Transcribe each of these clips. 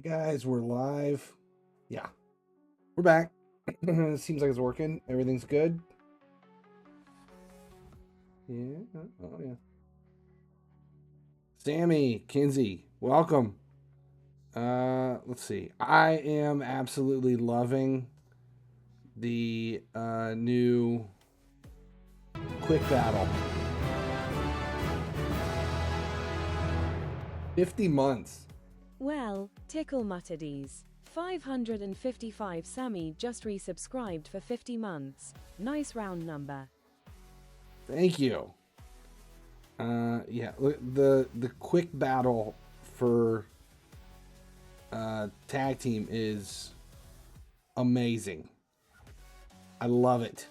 Hey guys, we're live. Yeah, we're back. Seems like it's working. Everything's good. Yeah. Oh yeah. Sammy, Kinsey, welcome. Let's see. I am absolutely loving the new quick battle. 50 months. Well, Tickle Mutterdies. 555 Sammy just resubscribed for 50 months. Nice round number. Thank you. Yeah, the quick battle for tag team is amazing. I love it.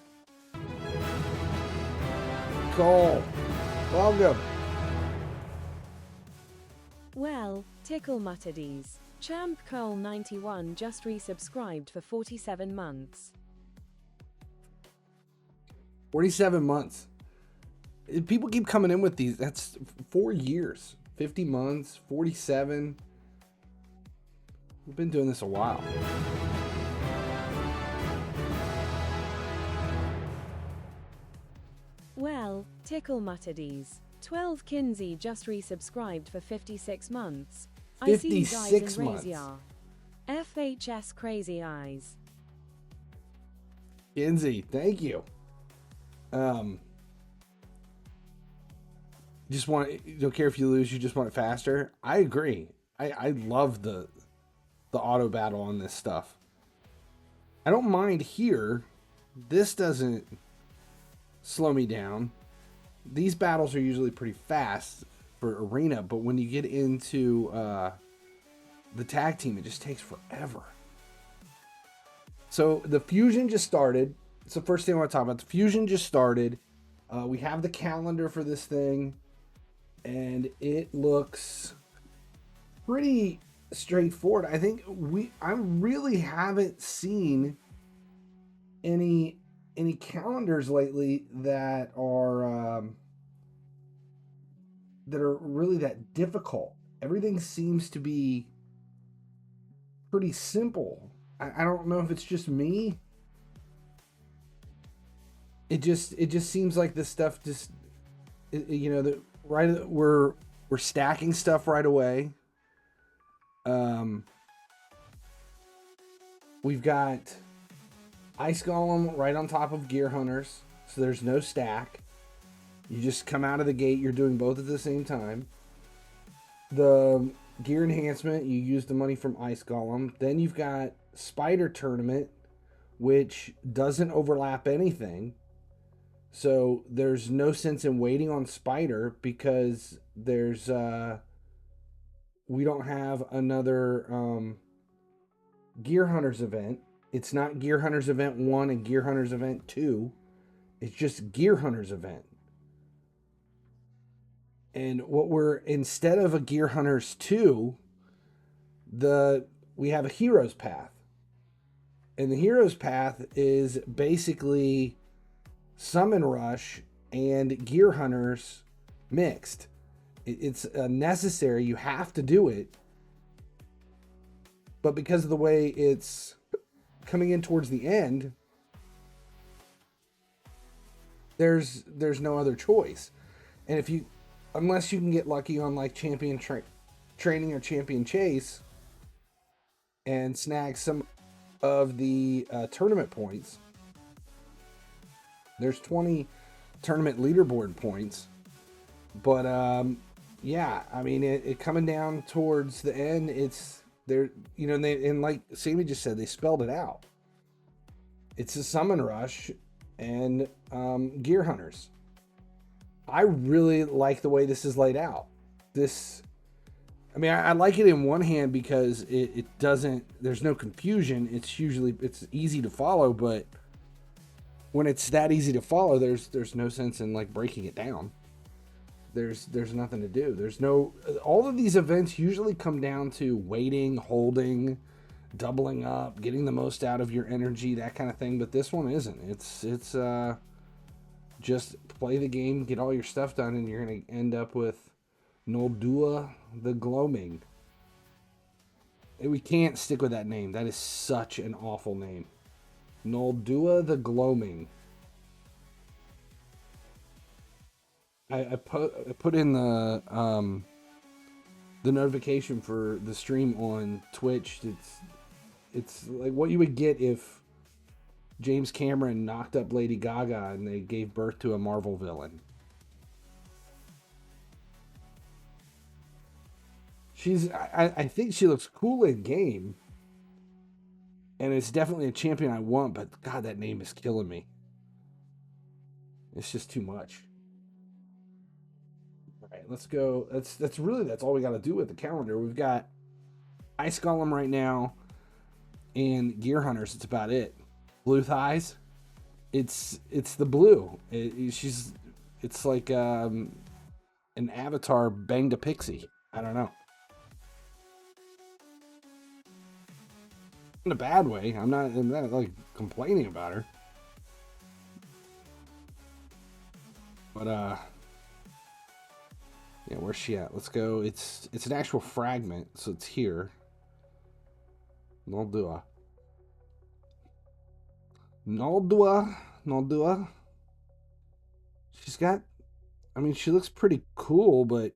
Cole, welcome. Well, Tickle Mutterdies. Champ Cole 91 just resubscribed for 47 months. 47 months. People keep coming in with these. That's 4 years. 50 months, 47. We've been doing this a while. Well, Tickle Mutterdies. 12 Kinsey just resubscribed for 56 months. 56 I see you guys in months. Raziar. FHS Crazy Eyes. Kinsey, thank you. Just want, you don't care if you lose, you just want it faster. I agree. I love the auto battle on this stuff. I don't mind here. This doesn't slow me down. These battles are usually pretty fast for arena, but when you get into the tag team, it just takes forever. So the fusion just started. It's the first thing I want to talk about. The fusion just started. We have the calendar for this thing, and it looks pretty straightforward. I think I really haven't seen any calendars lately that are really that difficult. Everything seems to be pretty simple. I don't know if it's just me. It just seems like this stuff just, you know, we're stacking stuff right away. We've got Ice Golem right on top of Gear Hunters, so there's no stack. You just come out of the gate, you're doing both at the same time. The Gear Enhancement, you use the money from Ice Golem. Then you've got Spider Tournament, which doesn't overlap anything. So there's no sense in waiting on Spider because there's we don't have another Gear Hunters event. It's not Gear Hunters event 1 and Gear Hunters event 2. It's just Gear Hunters event. And instead of a Gear Hunters 2, we have a Heroes Path. And the Heroes Path is basically Summon Rush and Gear Hunters mixed. It's necessary. You have to do it. But because of the way it's coming in towards the end, there's no other choice. And unless you can get lucky on like Champion Training or Champion Chase and snag some of the tournament points, there's 20 tournament leaderboard points. But yeah, I mean, it coming down towards the end, it's there, you know, and like Sammy just said, they spelled it out. It's a Summon Rush and Gear Hunters. I really like the way this is laid out. I mean, I like it in one hand because it doesn't, there's no confusion. It's easy to follow, but when it's that easy to follow, there's no sense in like breaking it down. There's nothing to do. All of these events usually come down to waiting, holding, doubling up, getting the most out of your energy, that kind of thing. But this one isn't. It's just play the game, get all your stuff done, and you're going to end up with Noldua the Gloaming. We can't stick with that name. That is such an awful name. Noldua the Gloaming. I put in the notification for the stream on Twitch. It's like what you would get if James Cameron knocked up Lady Gaga and they gave birth to a Marvel villain. I think she looks cool in game. And it's definitely a champion I want, but God, that name is killing me. It's just too much. All right, let's go. That's all we got to do with the calendar. We've got Ice Golem right now and Gear Hunters. It's about it. Blue Thighs. It's the blue. It's like an avatar banged a pixie. I don't know. In a bad way. I'm not like complaining about her. But yeah, where's she at? Let's go. It's an actual fragment, so it's here. Noldua. She's got, I mean, she looks pretty cool, but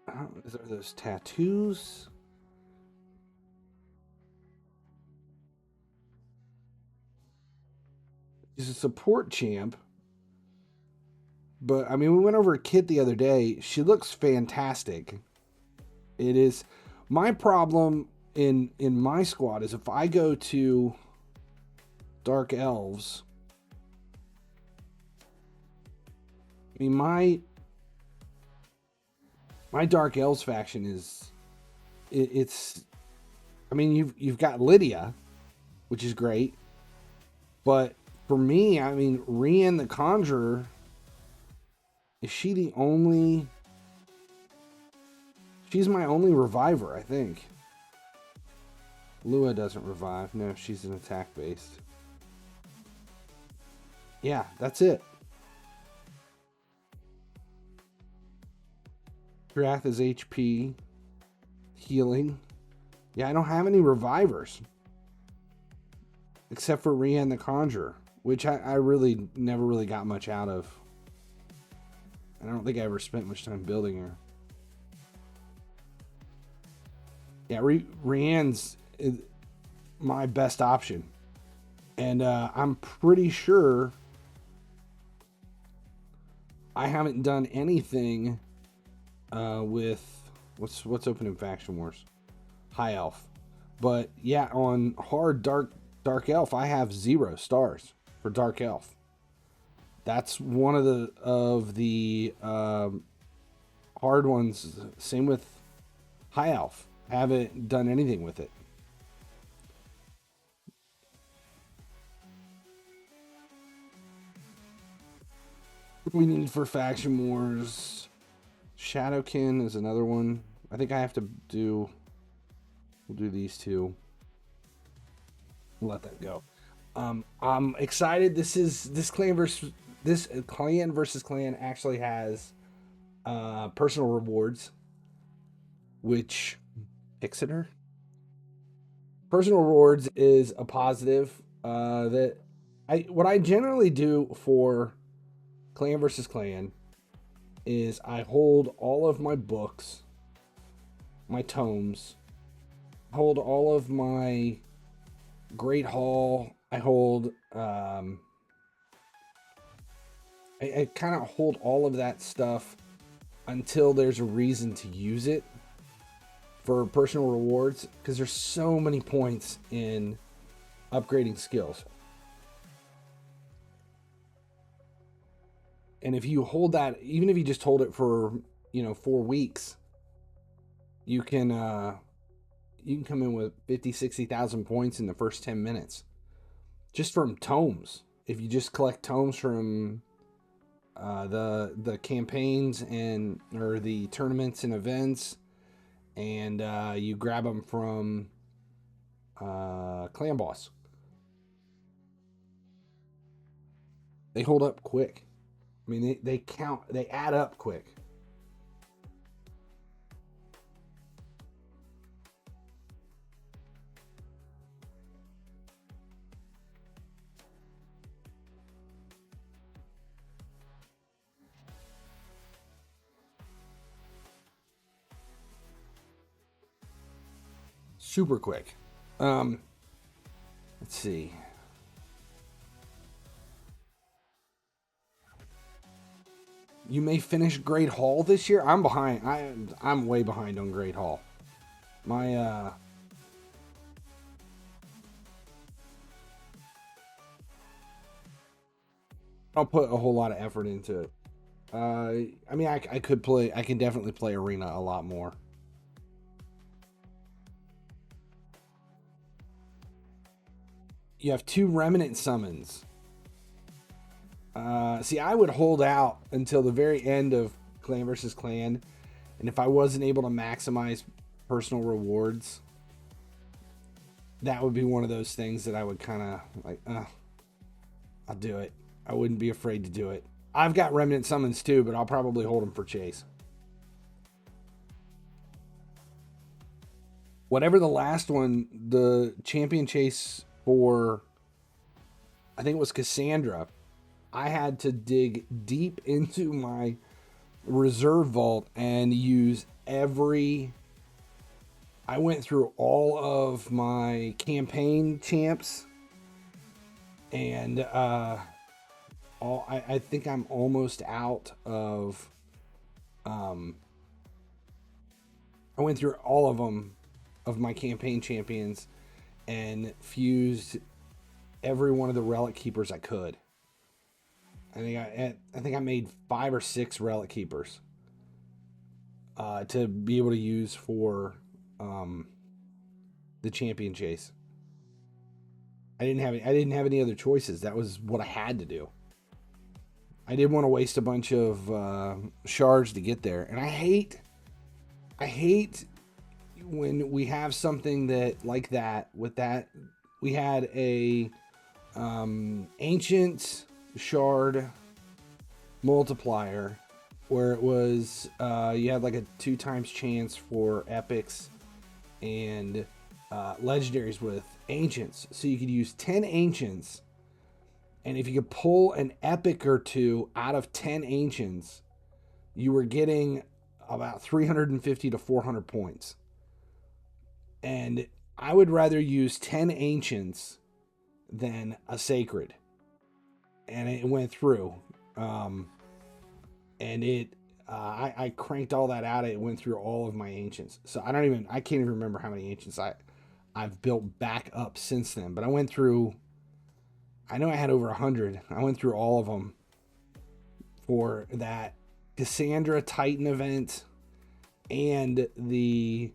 are those tattoos? She's a support champ. But, I mean, we went over a kit the other day. She looks fantastic. It is. My problem in my squad is if I go to Dark Elves, I mean, my Dark Elves faction is, it's, I mean, you've got Lydia, which is great. But for me, I mean, Rian the Conjurer, is she the only... She's my only reviver, I think. Lua doesn't revive. No, she's an attack based. Yeah, that's it. Wrath is HP. Healing. Yeah, I don't have any revivers. Except for Rian the Conjurer, which I really never really got much out of. I don't think I ever spent much time building her. Yeah, Rian's my best option. And I'm pretty sure I haven't done anything with... What's open in Faction Wars? High Elf. But yeah, on hard Dark Elf, I have 0 stars for Dark Elf. That's one of the hard ones. Same with High Elf. Haven't done anything with it. What do we need for Faction Wars? Shadowkin is another one. I think I have to do... We'll do these two. We'll let that go. I'm excited. This clan versus clan actually has personal rewards, which Exeter. Personal rewards is a positive. What I generally do for clan versus clan is I hold all of my books, my tomes, hold all of my Great Hall. I hold I kind of hold all of that stuff until there's a reason to use it for personal rewards, because there's so many points in upgrading skills. And if you hold that, even if you just hold it for 4 weeks, you can come in with 50,000-60,000 points in the first 10 minutes just from tomes. If you just collect tomes from the campaigns or the tournaments and events, and you grab them from Clan Boss, they hold up quick. I mean, they add up quick. super quick. Let's see. You may finish Great Hall this year. I'm behind. I'm way behind on Great Hall. My I'll put a whole lot of effort into it. I mean, I could play. I can definitely play Arena a lot more. You have 2 Remnant summons. See, I would hold out until the very end of Clan versus Clan, and if I wasn't able to maximize personal rewards, that would be one of those things that I would kind of like, I'll do it. I wouldn't be afraid to do it. I've got Remnant summons too, but I'll probably hold them for chase. Whatever the last one, the champion chase for, I think it was Cassandra, I had to dig deep into my reserve vault and use every... I went through all of my campaign champs, and I think I'm almost out of... I went through all of them, of my campaign champions, and fused every one of the relic keepers I could. I think I made 5 or 6 relic keepers to be able to use for the champion chase. I didn't have any other choices. That was what I had to do. I didn't want to waste a bunch of shards to get there, and I hate when we have something that like that. With that, we had a ancient shard multiplier where it was you had like a 2 times chance for epics and legendaries with ancients, so you could use 10 ancients, and if you could pull an epic or 2 out of 10 ancients, you were getting about 350 to 400 points. And I would rather use 10 ancients than a sacred. And it went through. And it I cranked all that out. It went through all of my ancients. So I can't even remember how many ancients I've built back up since then. But I went through, I know I had over 100. I went through all of them for that Cassandra Titan event and the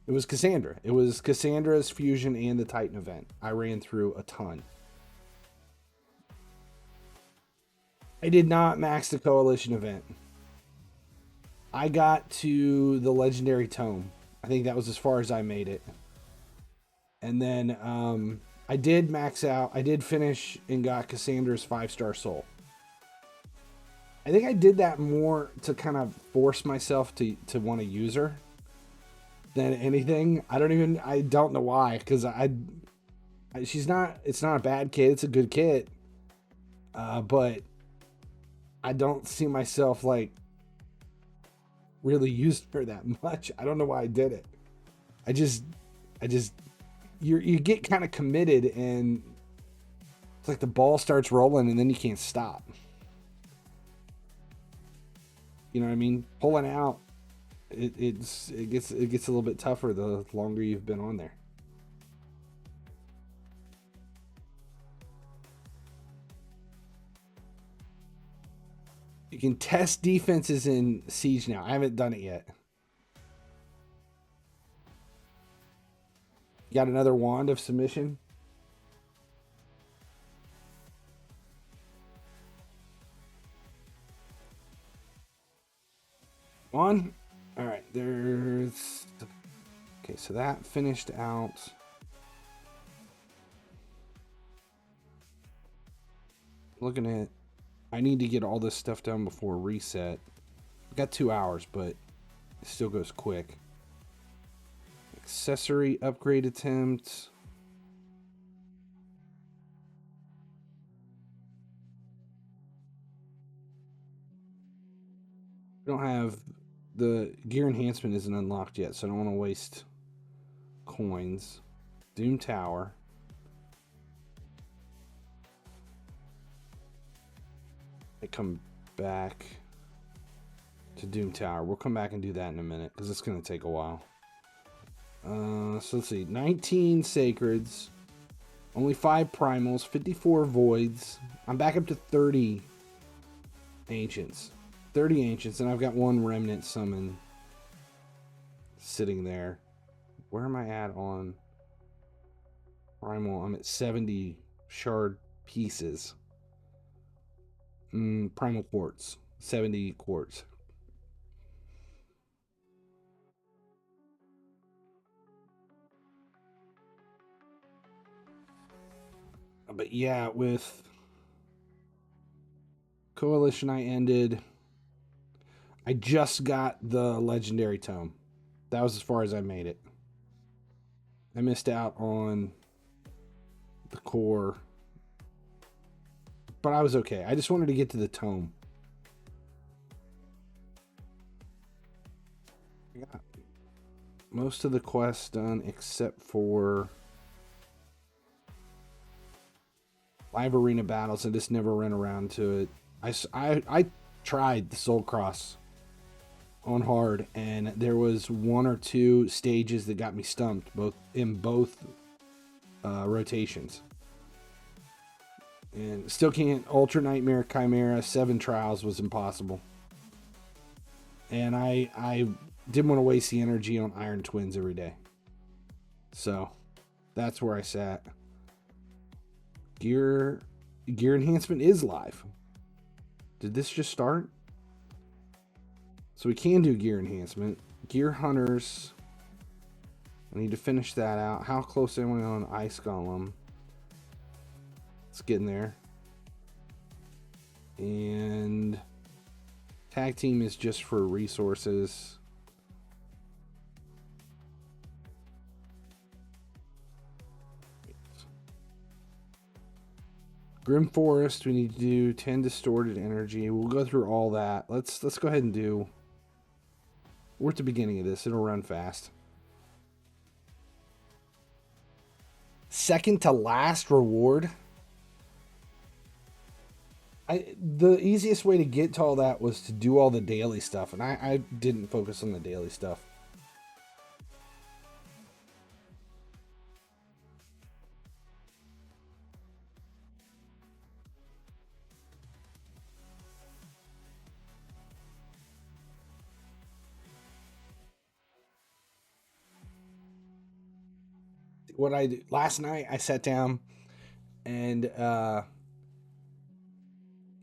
it was Cassandra. It was Cassandra's fusion and the Titan event. I ran through a ton. I did not max the Coalition event. I got to the Legendary Tome. I think that was as far as I made it. And then I did max out. I did finish and got Cassandra's 5-star soul. I think I did that more to kind of force myself to want to use her than anything. I don't know why, because it's not a bad kit. It's a good kit. But I don't see myself like really using her that much. I don't know why I did it. I just you get kind of committed, and it's like the ball starts rolling and then you can't stop. You know what I mean? Pulling out, it gets a little bit tougher the longer you've been on there. You can test defenses in Siege now. I haven't done it yet. You got another wand of submission? On? Alright, there's... Okay, so that finished out. Looking at... I need to get all this stuff done before reset. I've got 2 hours, but it still goes quick. Accessory upgrade attempt. We don't have the gear enhancement isn't unlocked yet, so I don't want to waste coins. Doom Tower. I come back to Doom Tower. We'll come back and do that in a minute because it's going to take a while. So let's see. 19 Sacreds. Only 5 Primals. 54 Voids. I'm back up to 30 Ancients. 30 Ancients, and I've got 1 Remnant Summon sitting there. Where am I at on Primal? I'm at 70 Shard Pieces. Primal Quartz. 70 Quartz. But yeah, with Coalition I ended. I just got the Legendary Tome. That was as far as I made it. I missed out on the core. But I was okay. I just wanted to get to the tome. I got most of the quests done except for live arena battles. I just never ran around to it. I tried the Soul Cross on hard, and there was 1 or 2 stages that got me stumped in both rotations. And still can't. Ultra Nightmare Chimera 7 trials was impossible. And I didn't want to waste the energy on Iron Twins every day. So that's where I sat. Gear enhancement is live. Did this just start? So we can do gear enhancement. Gear Hunters. I need to finish that out. How close am I on Ice Golem? It's getting there. And tag team is just for resources. Grim Forest, we need to do 10 distorted energy. We'll go through all that. Let's go ahead and do. We're at the beginning of this. It'll run fast. Second to last reward. The easiest way to get to all that was to do all the daily stuff, and I didn't focus on the daily stuff. What I did last night, I sat down and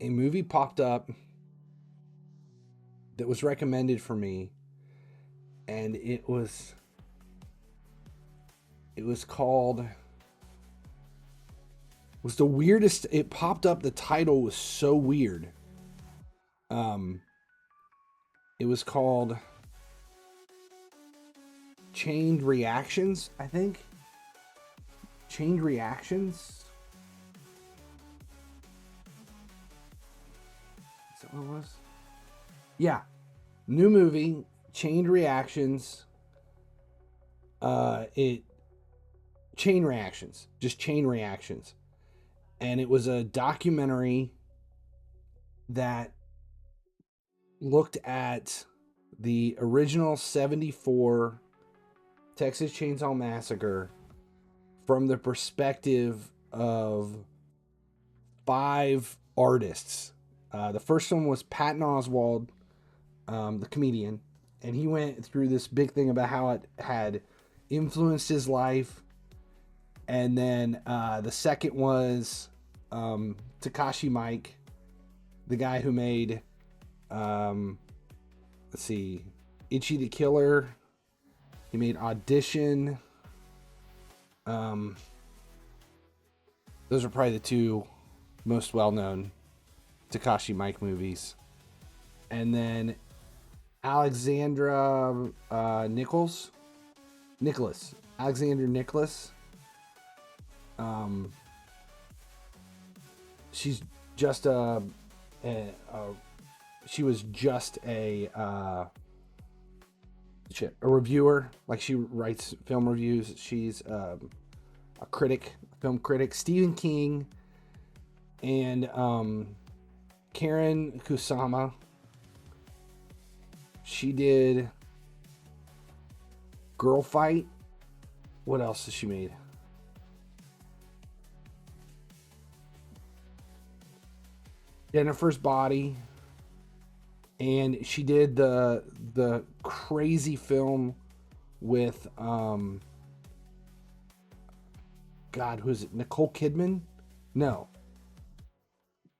a movie popped up that was recommended for me, and it was called, was the weirdest. It popped up, the title was so weird. It was called Chained Reactions, I think. Chained Reactions. Is that what it was? Yeah. New movie, Chained Reactions. Chain Reactions. Just Chain Reactions. And it was a documentary that looked at the original 74 Texas Chainsaw Massacre from the perspective of 5 artists. The first one was Patton Oswalt, the comedian, and he went through this big thing about how it had influenced his life. And then the second was Takashi Mike, the guy who made, let's see, Itchy the Killer. He made Audition. Those are probably the 2 most well-known Takashi Mike movies. And then Alexandra Nicholas. Alexander Nicholas. She's just she was just a a reviewer. Like, she writes film reviews. She's a critic, film critic. Stephen King and Karen Kusama. She did Girl Fight. What else has she made? Jennifer's Body. And she did the crazy film with God, who is it? Nicole Kidman? No.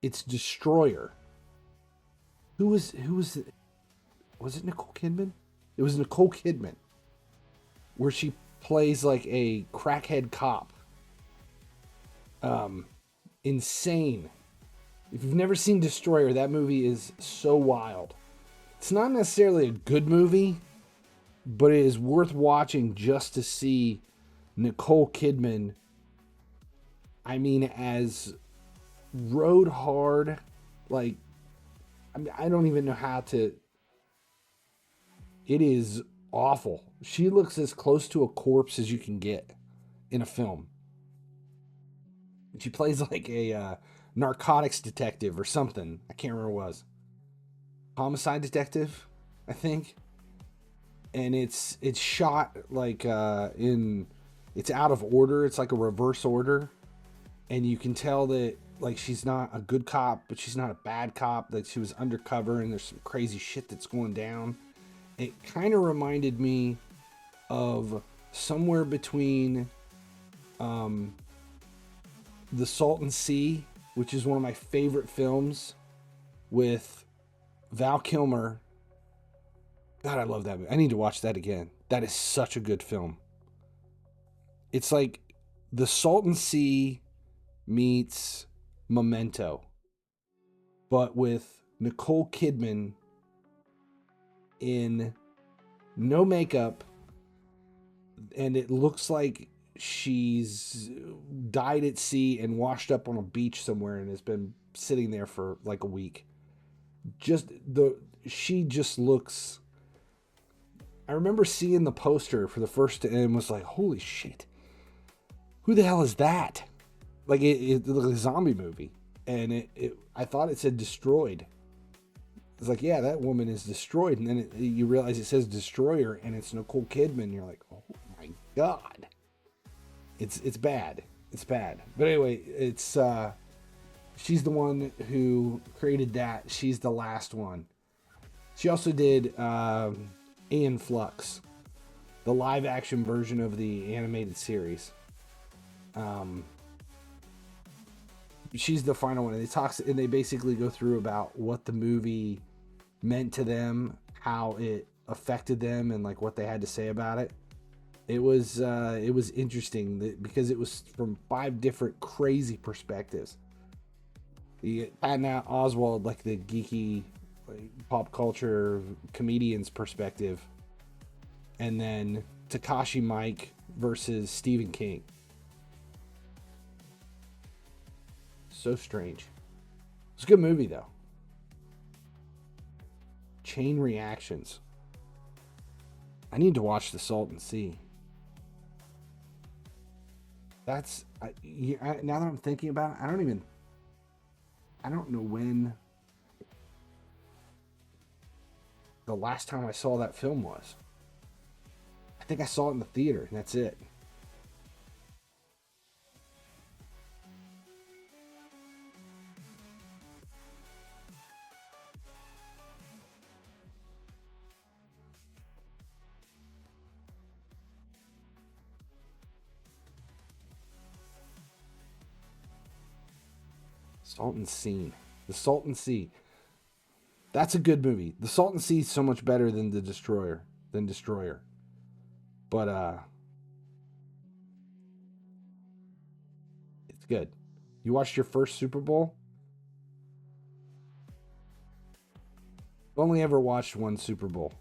It's Destroyer. Who was it? Was it Nicole Kidman? It was Nicole Kidman. Where she plays like a crackhead cop. Insane. If you've never seen Destroyer, that movie is so wild. It's not necessarily a good movie, but it is worth watching just to see Nicole Kidman, I mean, as road hard, like, I mean, I don't even know how to. It is awful. She looks as close to a corpse as you can get in a film. She plays like a narcotics detective or something. I can't remember what it was. Homicide detective, I think. And it's shot like it's out of order. It's like a reverse order. And you can tell that, like, she's not a good cop, but she's not a bad cop. Like, she was undercover and there's some crazy shit that's going down. It kind of reminded me of somewhere between The Salton Sea, which is one of my favorite films, with Val Kilmer. God, I love that movie. I need to watch that again. That is such a good film. It's like The Salton Sea meets Memento, but with Nicole Kidman in no makeup, and it looks like she's died at sea and washed up on a beach somewhere and has been sitting there for like a week. She just looks. I remember seeing the poster for the first and was like, holy shit, who the hell is that? Like, it looked like a zombie movie, and I thought it said Destroyed. It's like, yeah, that woman is destroyed, and then you realize it says Destroyer, and it's Nicole Kidman. You're like, oh my god, it's bad, it's bad. But anyway, it's she's the one who created that. She's the last one. She also did Aeon Flux, the live action version of the animated series. She's the final one, and they basically go through about what the movie meant to them, how it affected them, and like what they had to say about it. It was interesting because it was from 5 different crazy perspectives. You get Patton Oswalt, like the geeky, like, pop culture comedian's perspective, and then Takashi Mike versus Stephen King. So strange. It's a good movie though. Chain Reactions. I need to watch The Salton Sea. Now that I'm thinking about it, I don't know when the last time I saw that film was. I think I saw it in the theater, and that's it. Salton Sea. The Salton Sea. That's a good movie. The Salton Sea is so much better than Destroyer. But it's good. You watched your first Super Bowl? I've only ever watched one Super Bowl.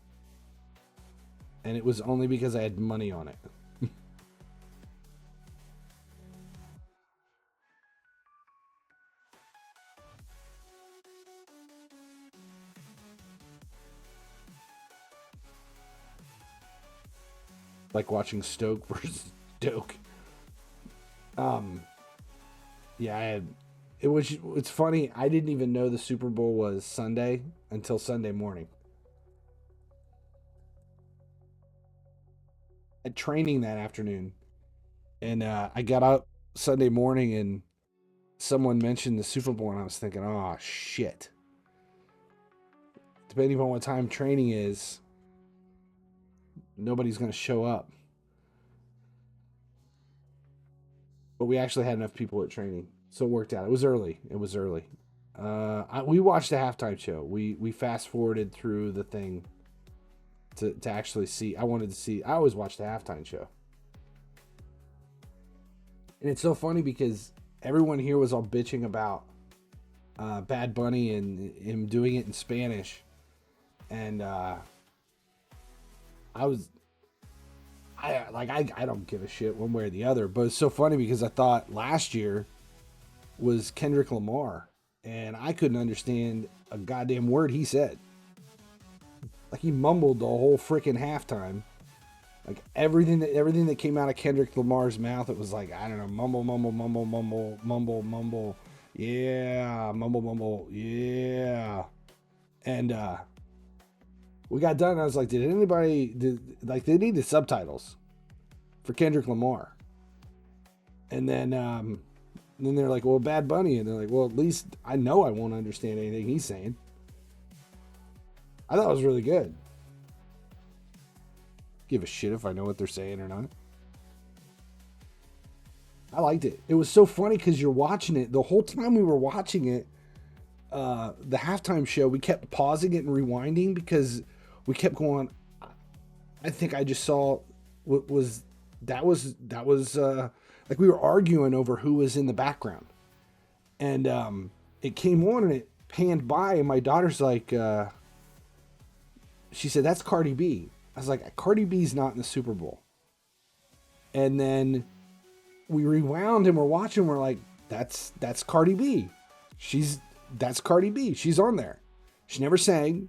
And it was only because I had money on it. like watching Stoke versus Stoke. Yeah, it's funny. I didn't even know the Super Bowl was Sunday until Sunday morning. At training that afternoon, and I got up Sunday morning and someone mentioned the Super Bowl, and I was thinking, oh shit. Depending on what time training is, nobody's going to show up. But we actually had enough people at training, so it worked out. It was early. We watched the halftime show. We fast forwarded through the thing to actually see. I always watch the halftime show. And it's so funny because everyone here was all bitching about Bad Bunny and him doing it in Spanish. And I don't give a shit one way or the other. But it's so funny because I thought last year was Kendrick Lamar. And I couldn't understand a goddamn word he said. Like, he mumbled the whole freaking halftime. Like, everything that came out of Kendrick Lamar's mouth, it was like, I don't know, mumble, mumble, mumble, mumble, mumble, mumble, yeah, mumble, mumble, yeah. And we got done, and I was like, they needed subtitles for Kendrick Lamar. And then they're like, well, Bad Bunny, and they're like, well, at least I know I won't understand anything he's saying. I thought it was really good. Give a shit if I know what they're saying or not. I liked it. It was so funny because you're watching it. The whole time we were watching it, the halftime show, we kept pausing it and rewinding because we kept going, I think I just saw what was, that was like we were arguing over who was in the background. And it came on and it panned by, and my daughter's like, she said, that's Cardi B. I was like, Cardi B's not in the Super Bowl. And then we rewound and we're watching. We're like, that's Cardi B. That's Cardi B. She's on there. She never sang.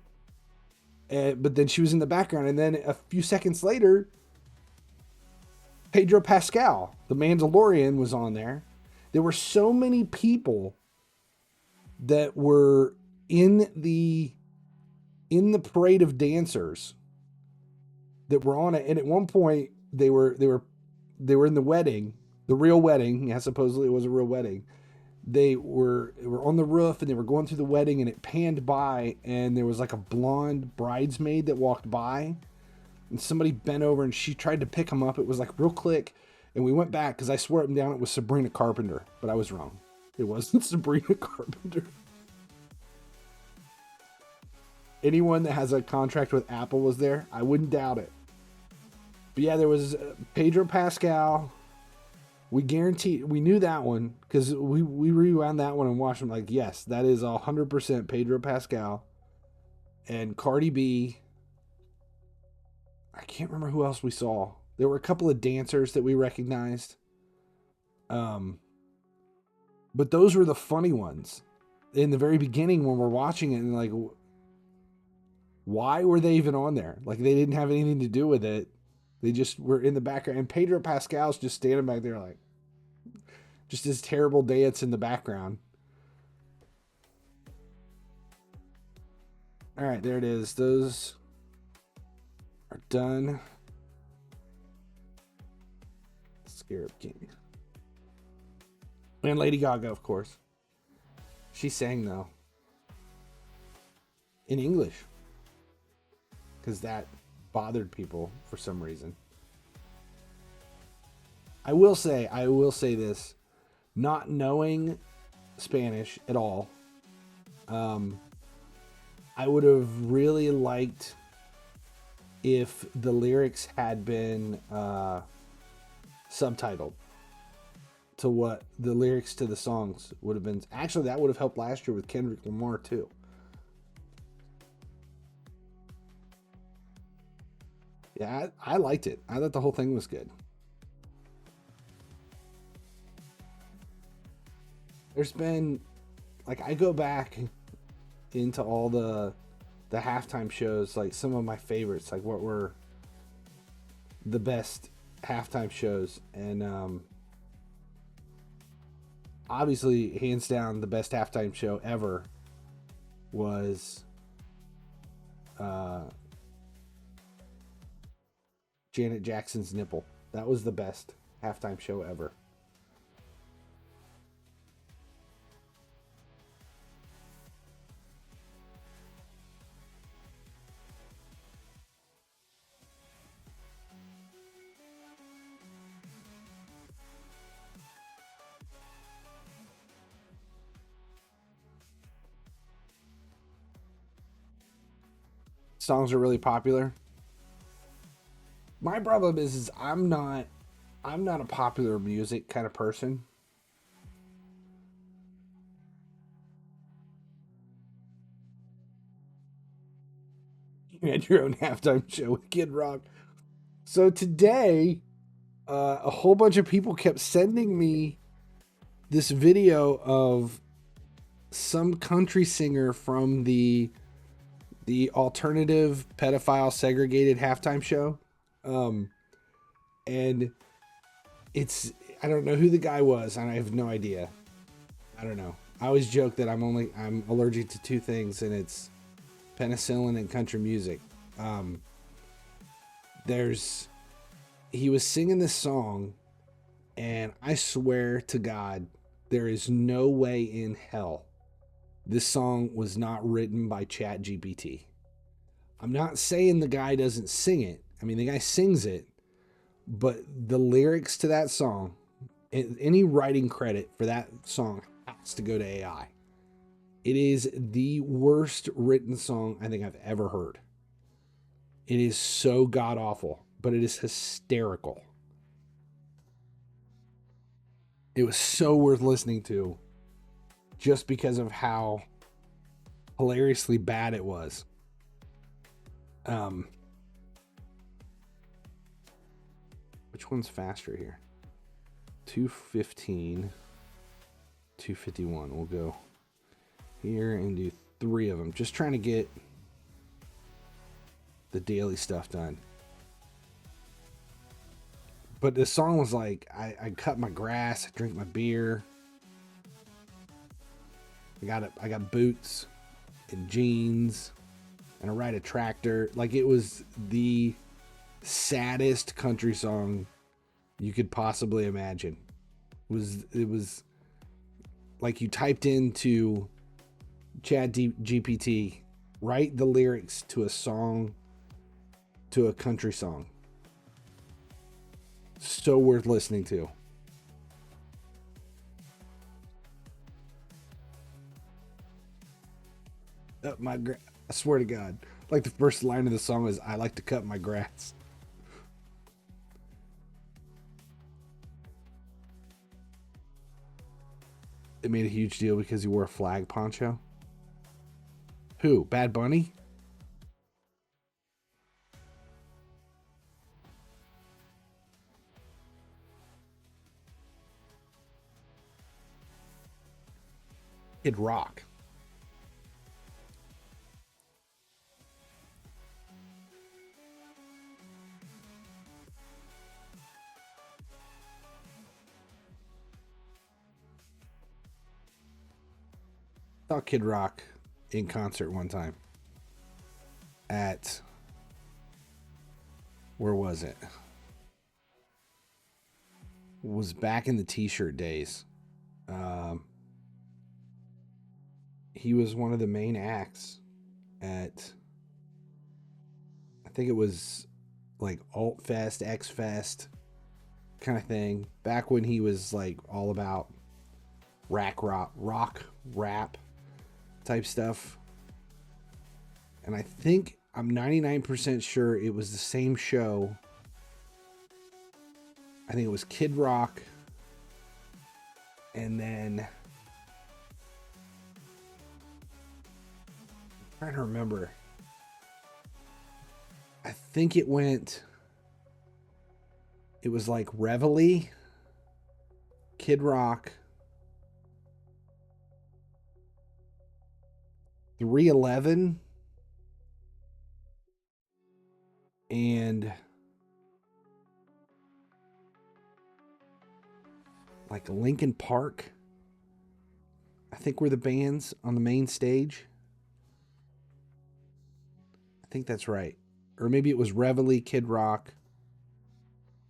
But then she was in the background. And then a few seconds later, Pedro Pascal, the Mandalorian, was on there. There were so many people that were in the parade of dancers that were on it. And at one point they were in the wedding, the real wedding. Yeah, supposedly it was a real wedding. They were on the roof and they were going through the wedding, and it panned by, and there was like a blonde bridesmaid that walked by, and somebody bent over and she tried to pick him up. It was like real quick. And we went back because I swore up and down it was Sabrina Carpenter, but I was wrong. It wasn't Sabrina Carpenter. Anyone that has a contract with Apple was there. I wouldn't doubt it. But yeah, there was Pedro Pascal. We knew that one because we rewound that one and watched them. Like, yes, that is 100% Pedro Pascal. And Cardi B. I can't remember who else we saw. There were a couple of dancers that we recognized. But those were the funny ones. In the very beginning when we're watching it, and like, why were they even on there? Like, they didn't have anything to do with it. They just were in the background. And Pedro Pascal's just standing back there like, just this terrible dance in the background. All right, there it is. Those are done. Scarab King. And Lady Gaga, of course. She sang, though, in English, because that bothered people for some reason. I will say this, not knowing Spanish at all, I would have really liked if the lyrics had been subtitled to what the lyrics to the songs would have been. Actually, that would have helped last year with Kendrick Lamar too. Yeah, I liked it. I thought the whole thing was good. There's been, like, I go back into all the halftime shows, like some of my favorites, like what were the best halftime shows, and obviously, hands down, the best halftime show ever was Janet Jackson's Nipple. That was the best halftime show ever. Songs are really popular. My problem is I'm not a popular music kind of person. You had your own halftime show with Kid Rock. So today, a whole bunch of people kept sending me this video of some country singer from the alternative pedophile segregated halftime show. And it's, I don't know who the guy was, and I have no idea. I don't know. I always joke that I'm allergic to two things, and it's penicillin and country music. He was singing this song, and I swear to God, there is no way in hell this song was not written by ChatGPT. I'm not saying the guy doesn't sing it. I mean, the guy sings it, but the lyrics to that song, any writing credit for that song has to go to AI. It is the worst written song I think I've ever heard. It is so god awful, but it is hysterical. It was so worth listening to just because of how hilariously bad it was. Which one's faster here? 215, 251. We'll go here and do 3 of them. Just trying to get the daily stuff done. But the song was like, I cut my grass, I drink my beer. I got boots and jeans, and I ride a tractor. Like, it was the saddest country song you could possibly imagine. It was like you typed into GPT, write the lyrics to a song, to a country song. So worth listening to. I swear to God, like the first line of the song is, "I like to cut my grass." It made a huge deal because he wore a flag poncho. Who? Bad Bunny? Kid Rock. Saw Kid Rock in concert one time at, where was it? Was back in the t-shirt days. He was one of the main acts at, I think it was like Alt Fest, X Fest kind of thing, back when he was like all about rock rap type stuff. And I think, I'm 99% sure it was the same show. I think it was Kid Rock, and then I'm trying to remember. I think it was like Reveille, Kid Rock, 311, and like Linkin Park, I think were the bands on the main stage. I think that's right. Or maybe it was Reveille, Kid Rock,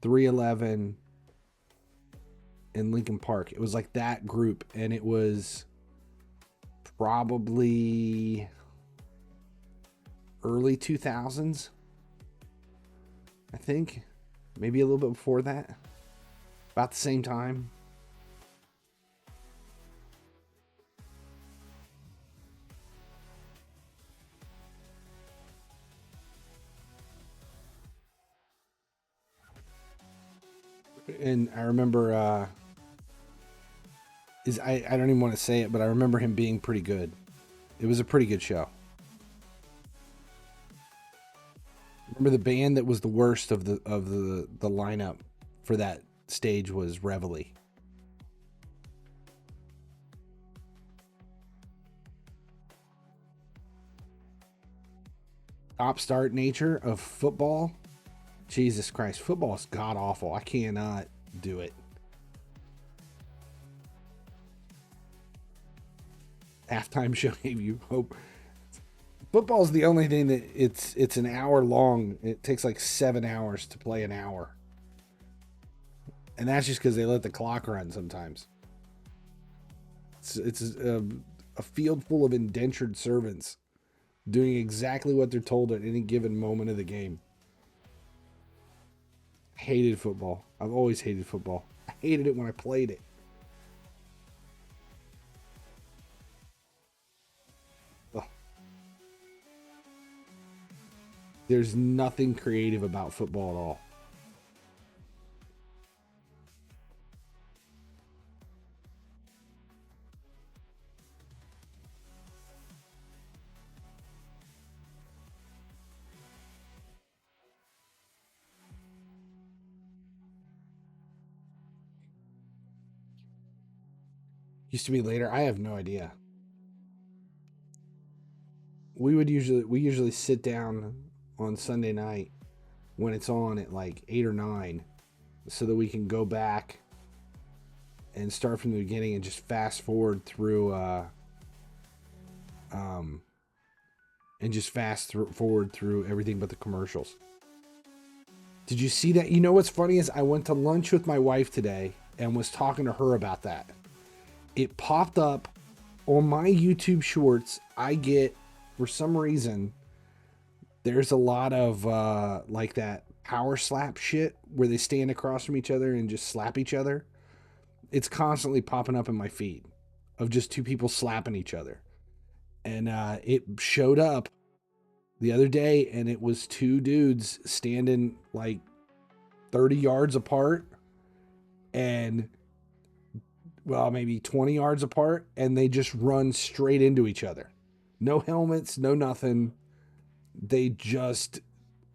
311, and Linkin Park. It was like that group, and it was probably early 2000s, I think. Maybe a little bit before that. About the same time. And I remember, I don't even want to say it, but I remember him being pretty good. It was a pretty good show. Remember the band that was the worst of the lineup for that stage was Reveille. Stop-start nature of football. Jesus Christ, football is god-awful. I cannot do it. Halftime show gave you hope. Football is the only thing that it's an hour long. It takes like 7 hours to play an hour. And that's just because they let the clock run sometimes. It's a field full of indentured servants doing exactly what they're told at any given moment of the game. Hated football. I've always hated football. I hated it when I played it. Ugh. There's nothing creative about football at all. Used to be later. I have no idea. We usually sit down on Sunday night when it's on at like 8 or 9 so that we can go back and start from the beginning and just fast forward through forward through everything but the commercials. Did you see that? You know what's funny is I went to lunch with my wife today and was talking to her about that. It popped up on my YouTube shorts. I get, for some reason, there's a lot of like that power slap shit where they stand across from each other and just slap each other. It's constantly popping up in my feed of just two people slapping each other. And it showed up the other day, and it was two dudes standing like 30 yards apart and, well, maybe 20 yards apart, and they just run straight into each other. No helmets, no nothing. They just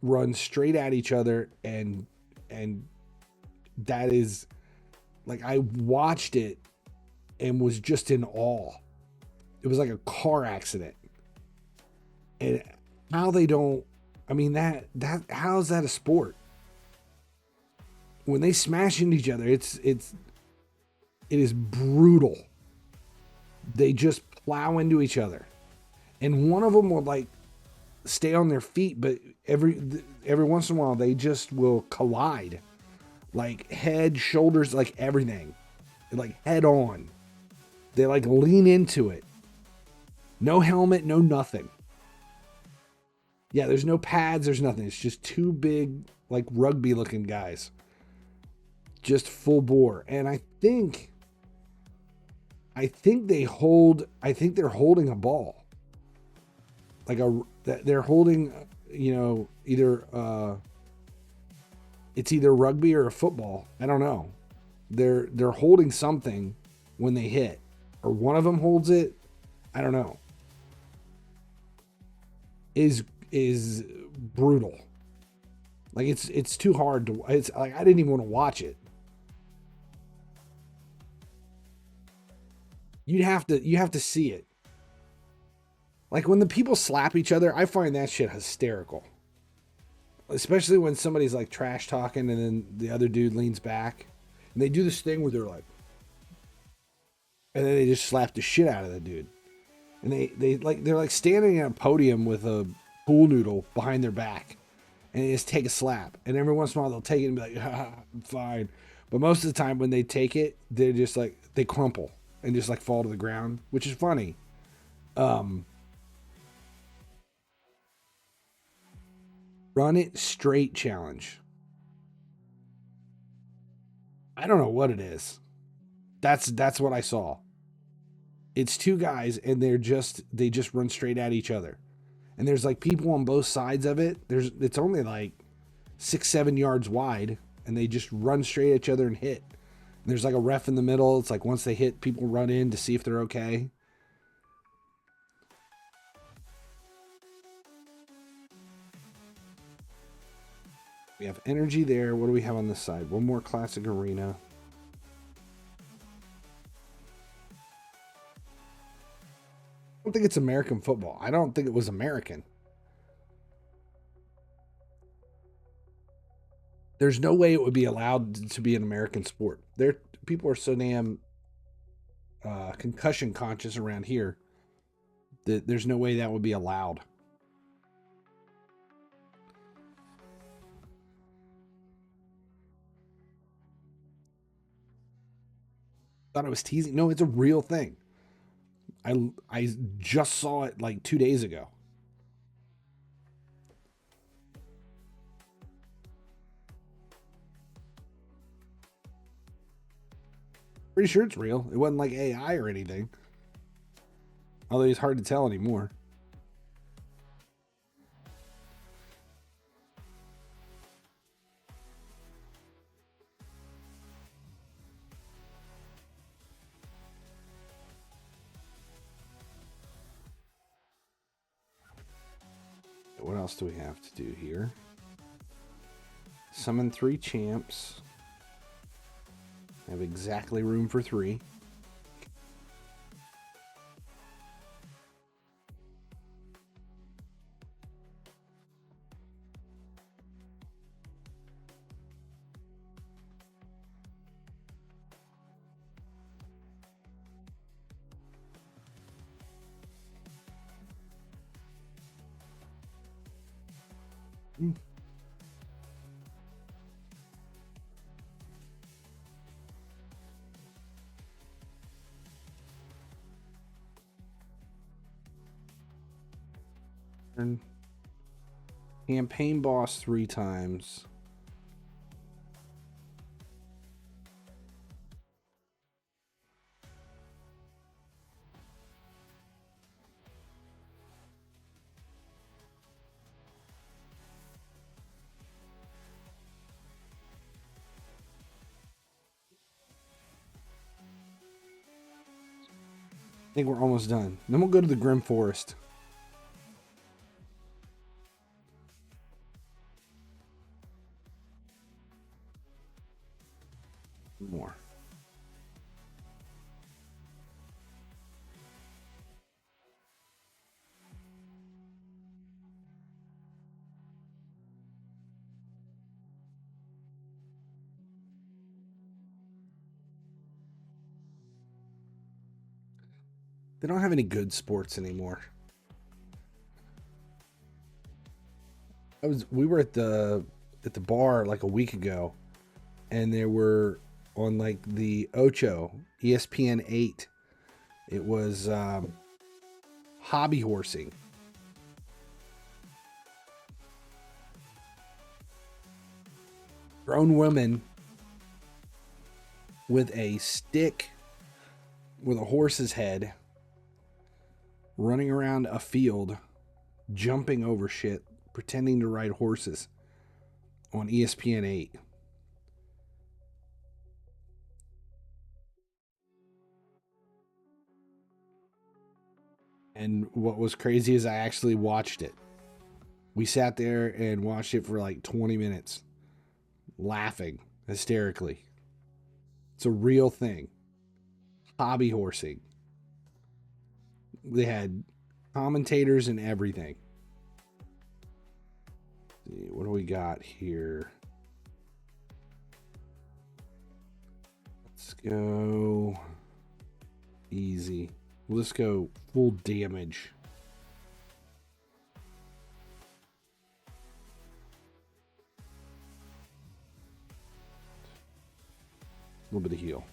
run straight at each other, and that is, like, I watched it and was just in awe. It was like a car accident. And how they don't, I mean, that how is that a sport? When they smash into each other, it is brutal. They just plow into each other. And one of them will like stay on their feet, but every once in a while they just will collide. Like head, shoulders, like everything. Like head on. They like lean into it. No helmet, no nothing. Yeah, there's no pads, there's nothing. It's just two big, like rugby looking guys. Just full bore. And I think they're holding a ball. Like they're holding, you know, either it's either rugby or a football. I don't know. They're holding something when they hit, or one of them holds it. I don't know. Is brutal. Like it's too hard to. It's like I didn't even want to watch it. You have to see it. Like when the people slap each other, I find that shit hysterical. Especially when somebody's like trash talking and then the other dude leans back and they do this thing where they're like, And then they just slapped the shit out of the dude. And they're like standing at a podium with a pool noodle behind their back. And they just take a slap. And every once in a while they'll take it and be like, I'm fine. But most of the time when they take it, they're just like, they crumple and just like fall to the ground, which is funny. Run it straight challenge. I don't know what it is. That's what I saw. It's two guys and they just run straight at each other. And there's like people on both sides of it. It's only like 6-7 yards wide, and they just run straight at each other and hit. And there's like a ref in the middle. It's like once they hit, people run in to see if they're okay. We have energy there. What do we have on this side? One more classic arena. I don't think it's American football. I don't think it was American. There's no way it would be allowed to be an American sport. People are so damn concussion conscious around here that there's no way that would be allowed. Thought I was teasing. No, it's a real thing. I just saw it like 2 days ago. Pretty sure it's real. It wasn't like AI or anything. Although it's hard to tell anymore. What else do we have to do here? Summon 3 champs. I have exactly room for 3. And campaign boss 3 times. I think we're almost done. Then we'll go to the Grim Forest. More. They don't have any good sports anymore. We were at the bar like a week ago, and there were on like the Ocho, ESPN 8. It was hobby horsing. Grown women with a stick with a horse's head running around a field, jumping over shit, pretending to ride horses on ESPN 8. And what was crazy is I actually watched it. We sat there and watched it for like 20 minutes, laughing hysterically. It's a real thing. Hobby horsing. They had commentators and everything. Let's see, what do we got here? Let's go Easy. Let's go full damage. A little bit of heal.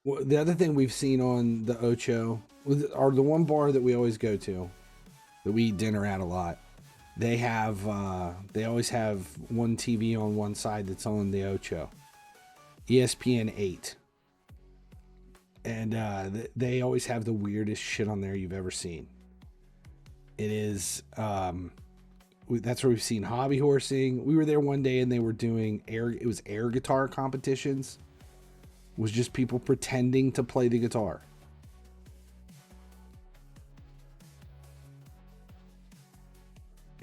Well, the other thing we've seen on the Ocho, or the one bar that we always go to, that we eat dinner at a lot, they have, they always have one TV on one side that's on the Ocho. ESPN 8. And they always have the weirdest shit on there you've ever seen. It is, that's where we've seen hobby horsing. We were there one day and they were doing it was air guitar competitions. It was just people pretending to play the guitar.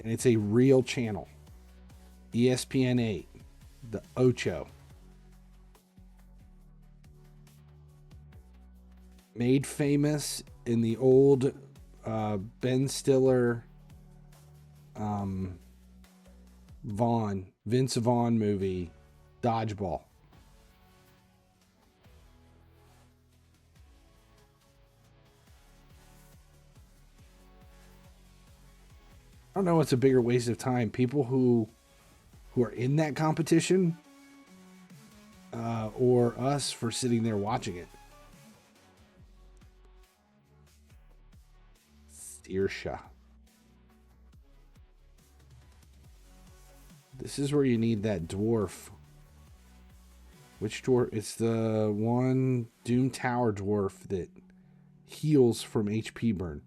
And it's a real channel. ESPN 8, the Ocho. Made famous in the old Ben Stiller, Vince Vaughn movie, Dodgeball. I don't know what's a bigger waste of time. People who are in that competition, or us for sitting there watching it. Steersha. This is where you need that dwarf. Which dwarf? It's the one Doom Tower dwarf that heals from HP burn.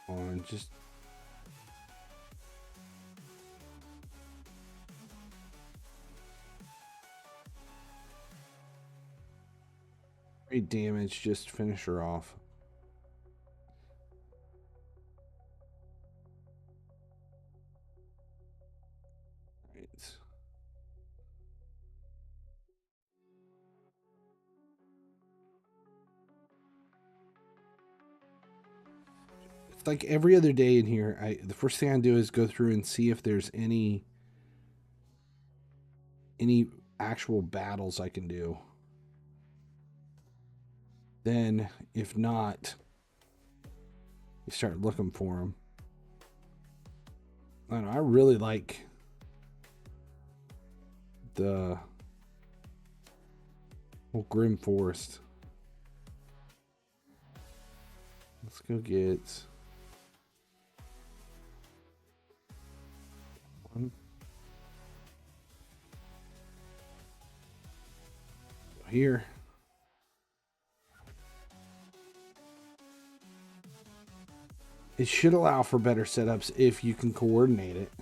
On just great damage, just finish her off. Right. Like every other day in here, the first thing I do is go through and see if there's any actual battles I can do. Then, if not, you start looking for them. I don't know, I really like the whole Grim Forest. Let's go get one. Here. It should allow for better setups if you can coordinate it.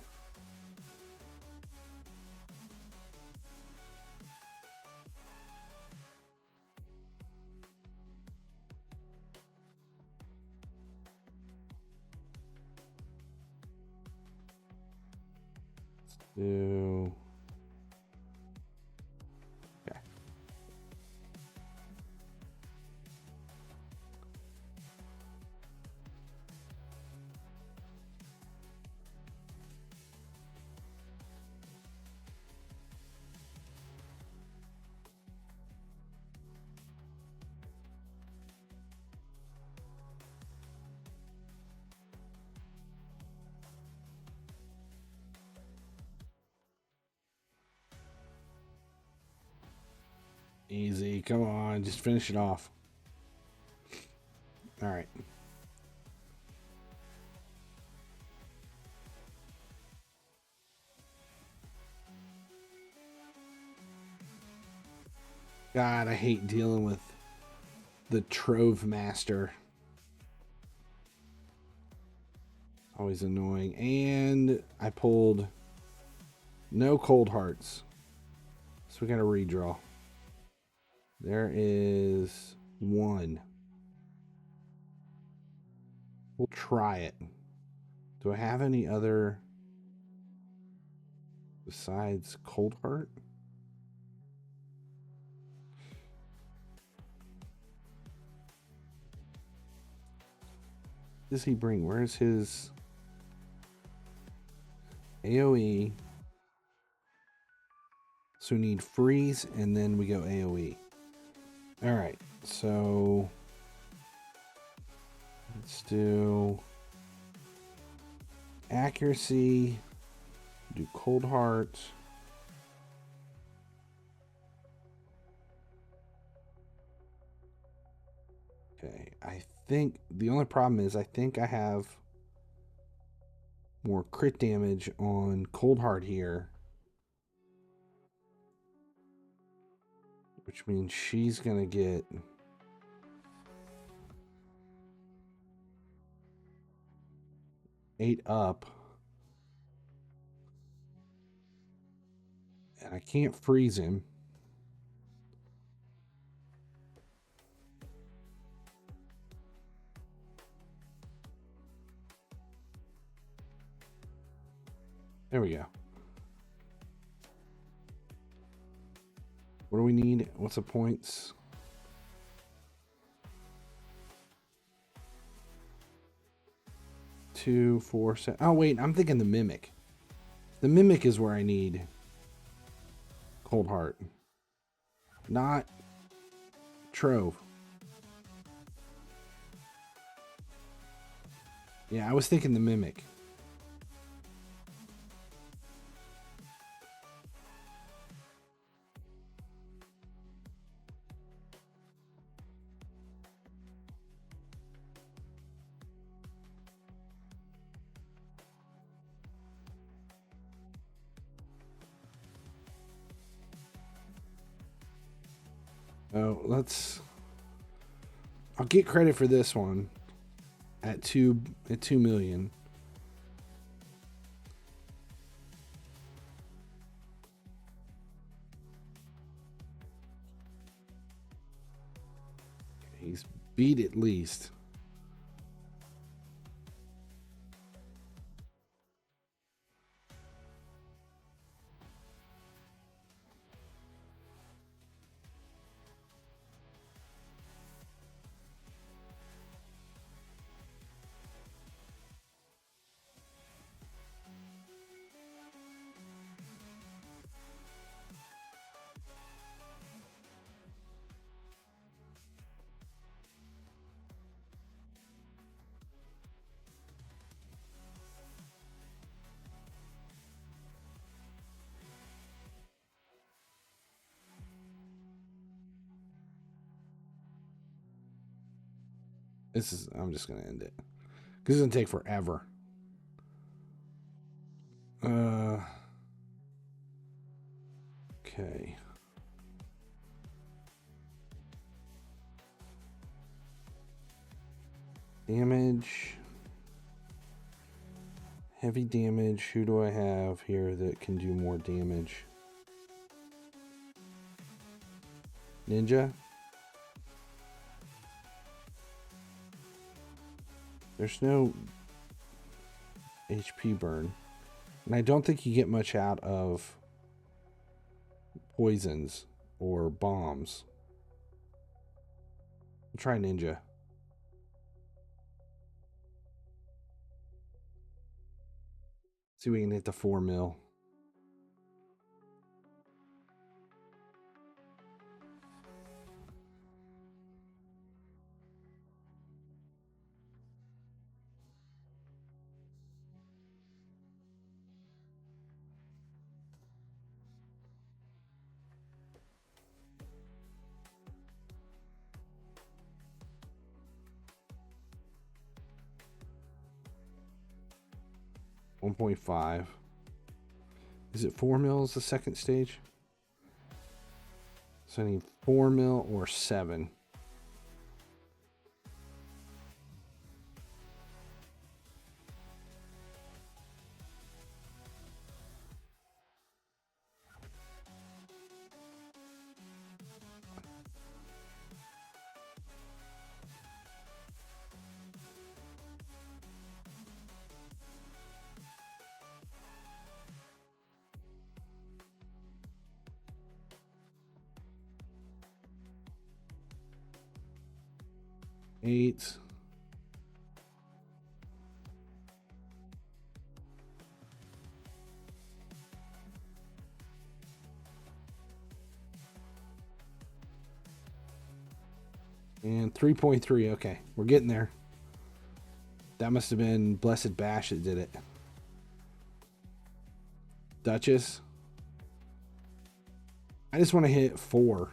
Let's do... Okay. Easy, come on, just finish it off. All right. God, I hate dealing with the Trove Master. Always annoying. And I pulled no Cold Hearts. So we got to redraw. There is one. We'll try it. Do I have any other besides Cold Heart? What does he bring? Where's his AoE? So we need freeze and then we go AoE. Alright, so let's do accuracy, do Cold Heart. Okay, I think the only problem is I think I have more crit damage on Cold Heart here, which means she's gonna get eight up, and I can't freeze him. There we go. What do we need? What's the points? Two, 4, 7. Oh wait, I'm thinking the Mimic. The Mimic is where I need Cold Heart, not Trove. Yeah, I was thinking the Mimic. Oh, I'll get credit for this one at 2 million. He's beat at least. I'm just gonna end it because it's gonna take forever. Okay. Damage. Heavy damage. Who do I have here that can do more damage? Ninja. There's no HP burn. And I don't think you get much out of poisons or bombs. I'll try Ninja. See if we can hit the 4 mil. $1.5. Is it 4 mils the second stage? So I need 4 mil or 7. 8. And 3.3. Okay, we're getting there. That must have been Blessed Bash that did it. Duchess. I just want to hit 4.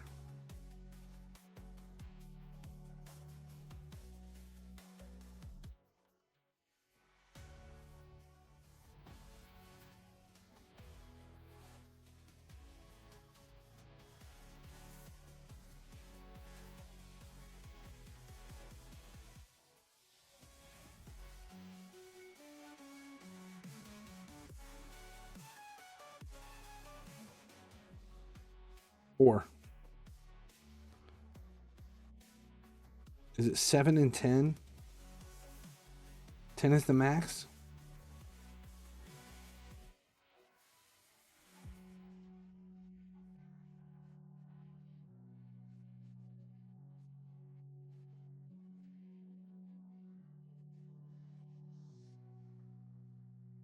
Is it 7 and 10? 10 is the max?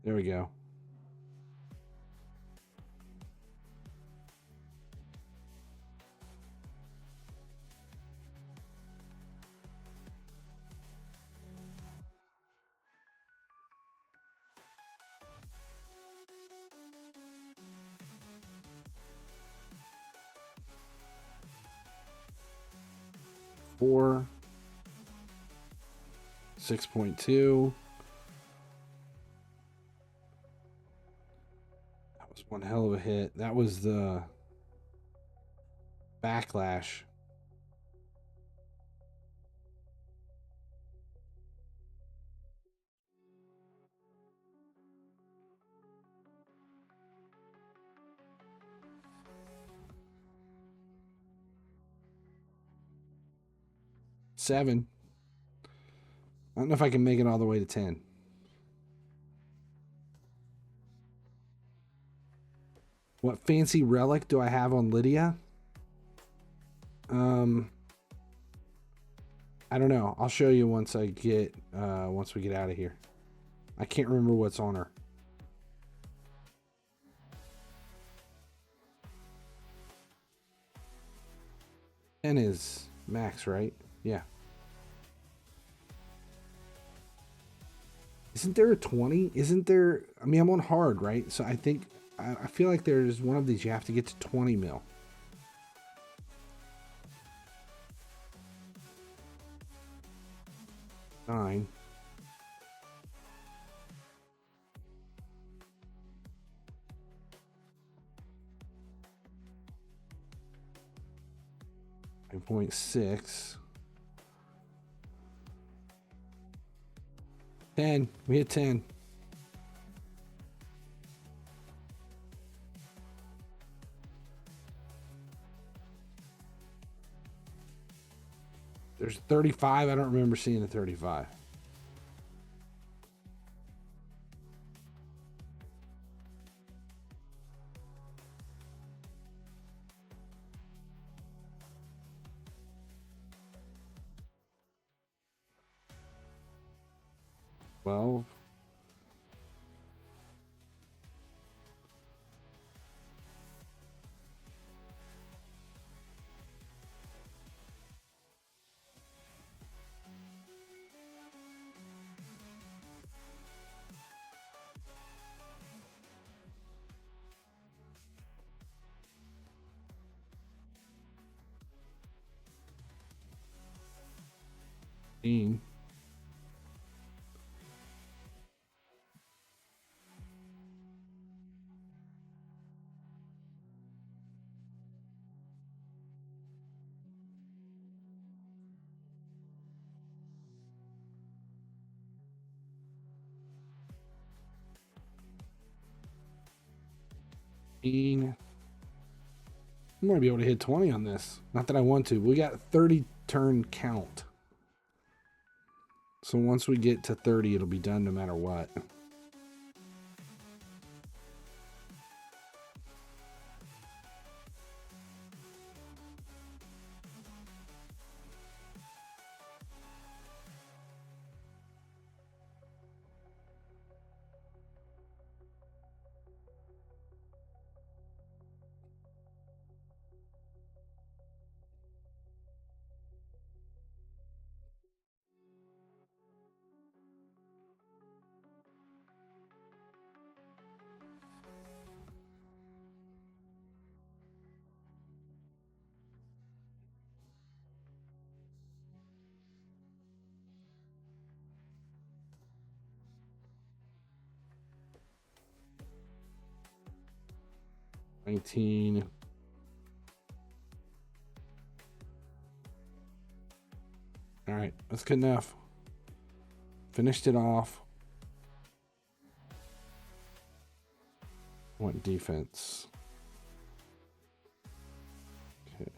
There we go. Four. 6.2. That was one hell of a hit. That was the backlash. Seven. I don't know if I can make it all the way to 10. What fancy relic do I have on Lydia? I don't know. I'll show you once we get out of here. I can't remember what's on her. Ten is max, right? Yeah. Isn't there a 20? Isn't there? I mean, I'm on hard, right? So I think I feel like there's one of these you have to get to 20 mil. Nine. .6. 10. We hit 10. There's 35. I don't remember seeing a 35. Well, I'm going to be able to hit 20 on this. Not that I want to. We got 30 turn count. So once we get to 30, it'll be done no matter what. 19. All right, that's good enough. Finished it off. Want defense. Okay.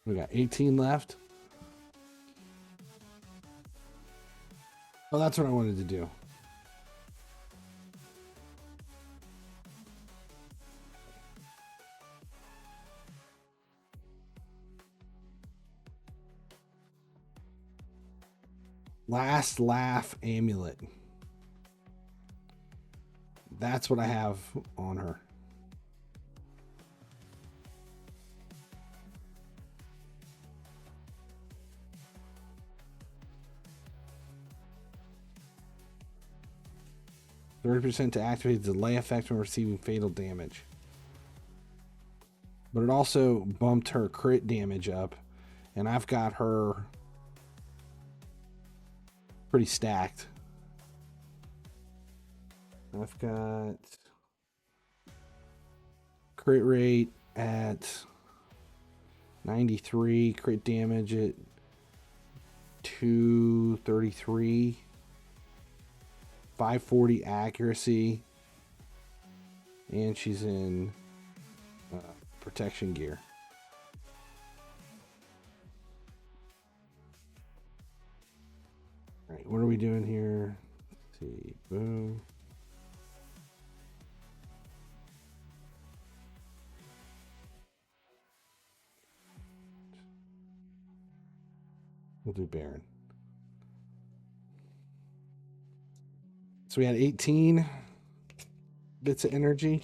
We got 18 left. Oh, that's what I wanted to do. Last Laugh Amulet. That's what I have on her. %30 to activate the delay effect when receiving fatal damage. But it also bumped her crit damage up, and I've got her pretty stacked. I've got crit rate at 93, crit damage at 233, 540 accuracy, and she's in protection gear. All right, what are we doing here? Let's see, boom. We'll do Baron. So we had 18 bits of energy.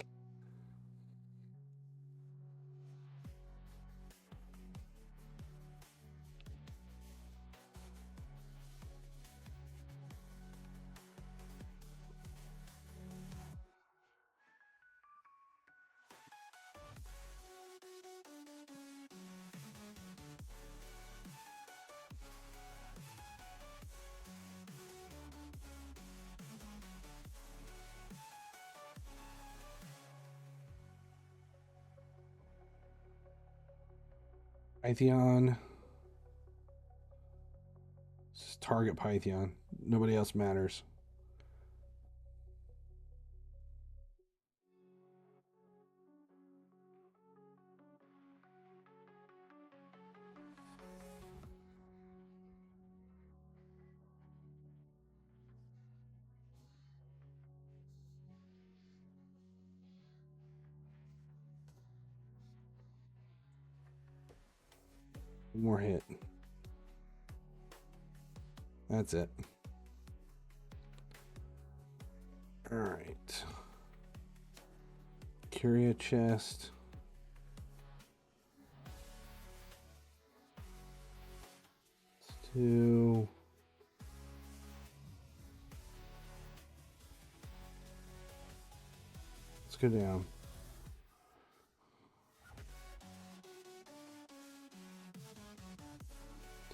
Python. Just target Python. Nobody else matters. One more hit. That's it. All right. Curia chest. Let's do. Let's go down.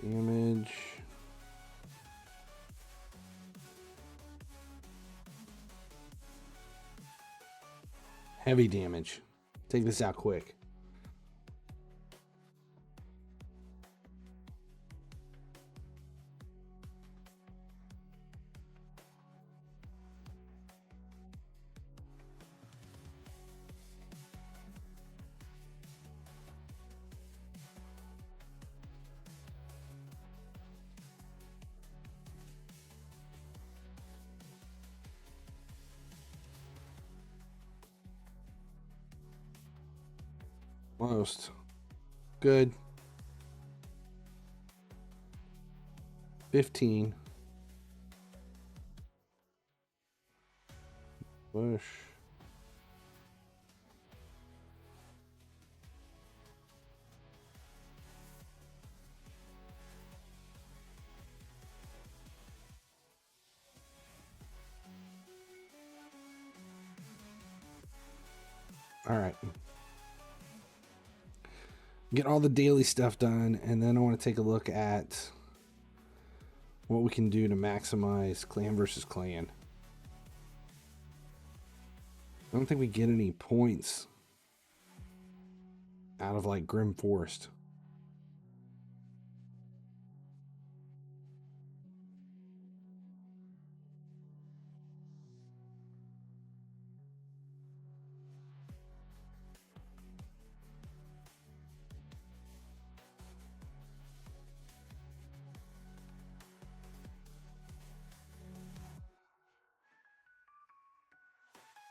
Damage. Heavy damage. Take this out quick. Almost. Good. 15. Push. All right. Get all the daily stuff done, and then I want to take a look at what we can do to maximize clan versus clan. I don't think we get any points out of like Grim Forest.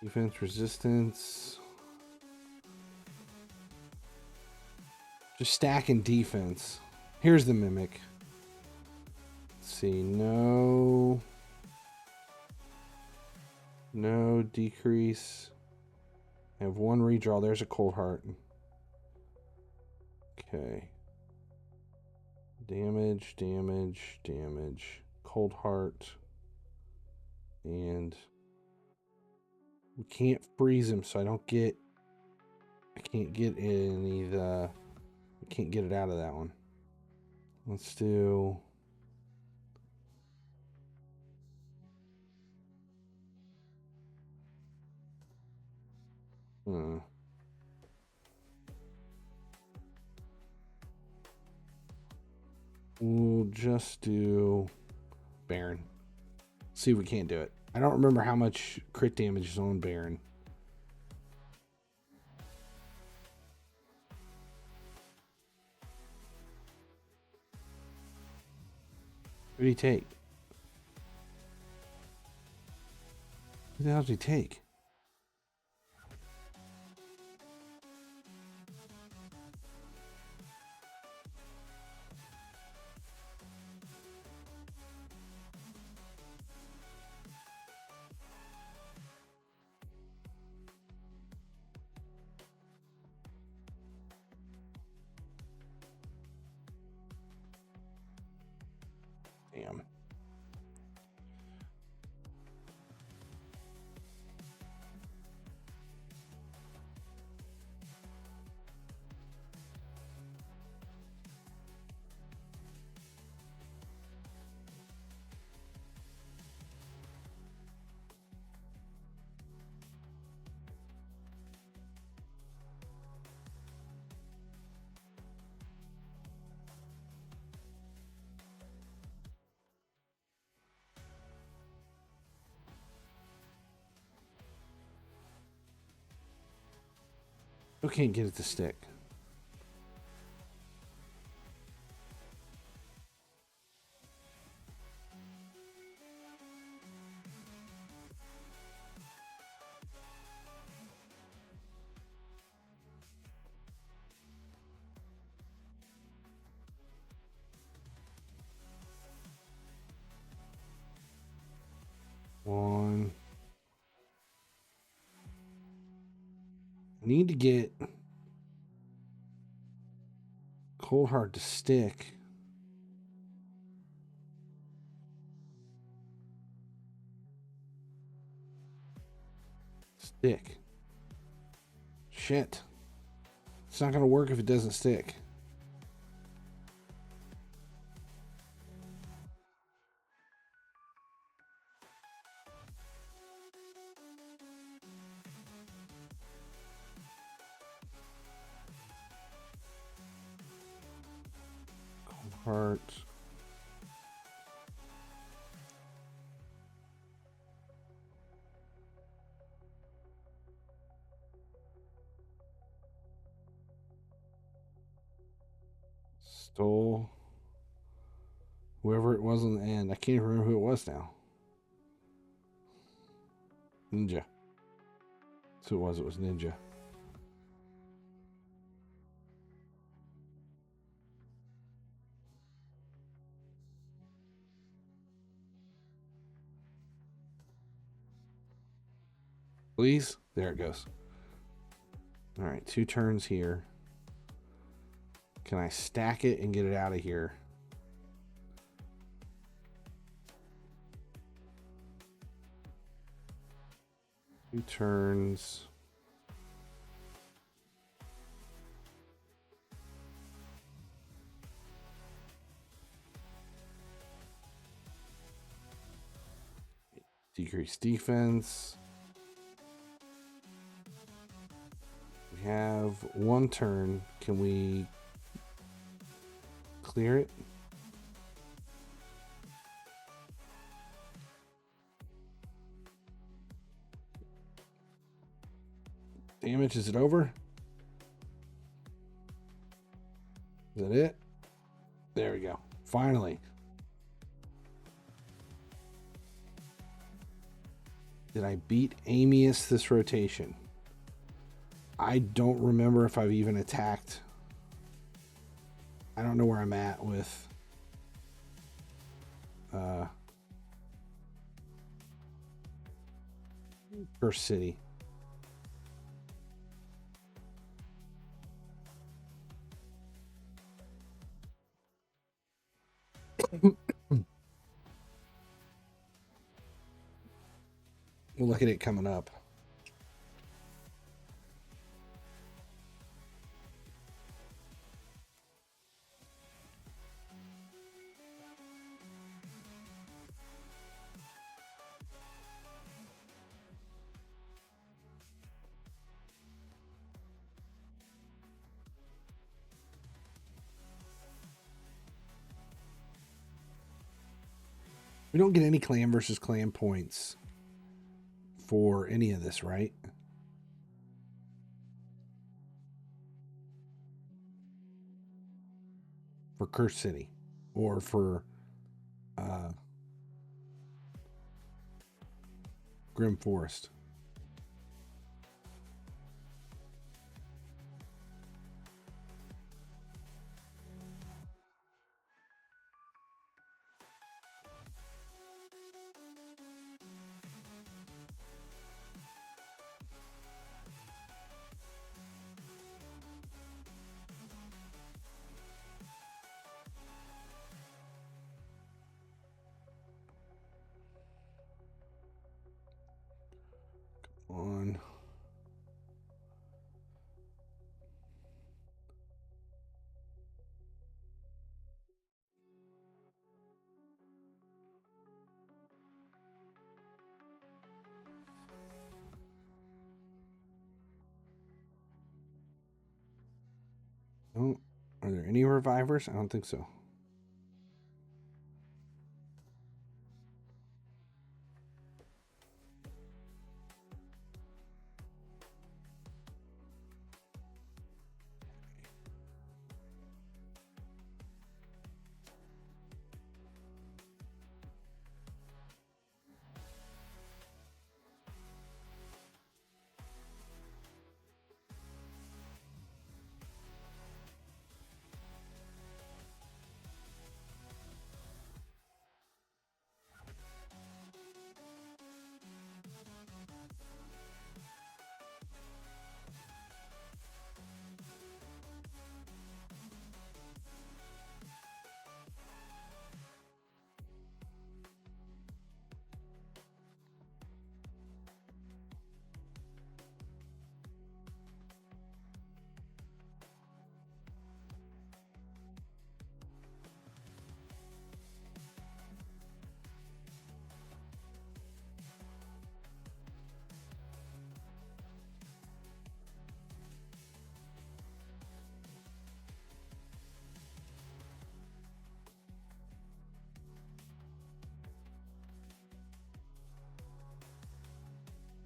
Defense, resistance. Just stacking defense. Here's the Mimic. Let's see. No decrease. I have one redraw. There's a Cold Heart. Okay. Damage. Cold Heart. And we can't freeze him, so I can't get any of the, I can't get it out of that one. Let's do we'll just do Baron. See if we can't do it. I don't remember how much crit damage is on Baron. What did he take? What the hell did he take? Damn. Who can't get it to stick? One. Need to get Cold Heart to stick. Stick. Shit. It's not going to work if it doesn't stick. Cold Heart. Stole whoever it was in the end. I can't even remember who it was now. Ninja. That's who it was. It was Ninja. Please? There it goes. Alright, 2 turns here. Can I stack it and get it out of here? Two turns. Decrease defense. We have one turn. Can we clear it? Damage, is it over? Is that it? There we go. Finally. Did I beat Amius this rotation? I don't remember if I've even attacked. I don't know where I'm at with First City. We'll look at it coming up. We don't get any clan versus clan points for any of this, right? For Curse City or for Grim Forest. On. Oh, are there any revivers? I don't think so.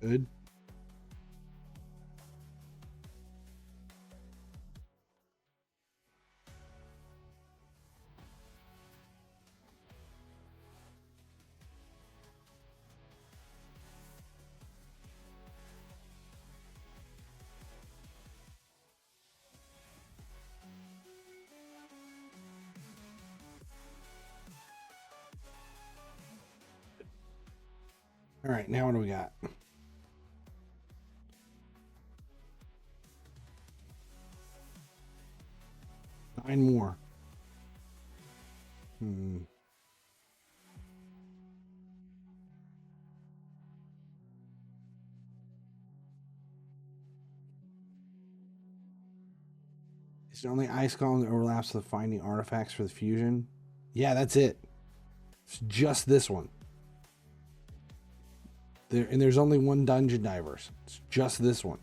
Good. All right, now what do we got? Nine more. It's the only ice column that overlaps with finding artifacts for the fusion. Yeah, that's it. It's just this one. And there's only one Dungeon Divers. It's just this one.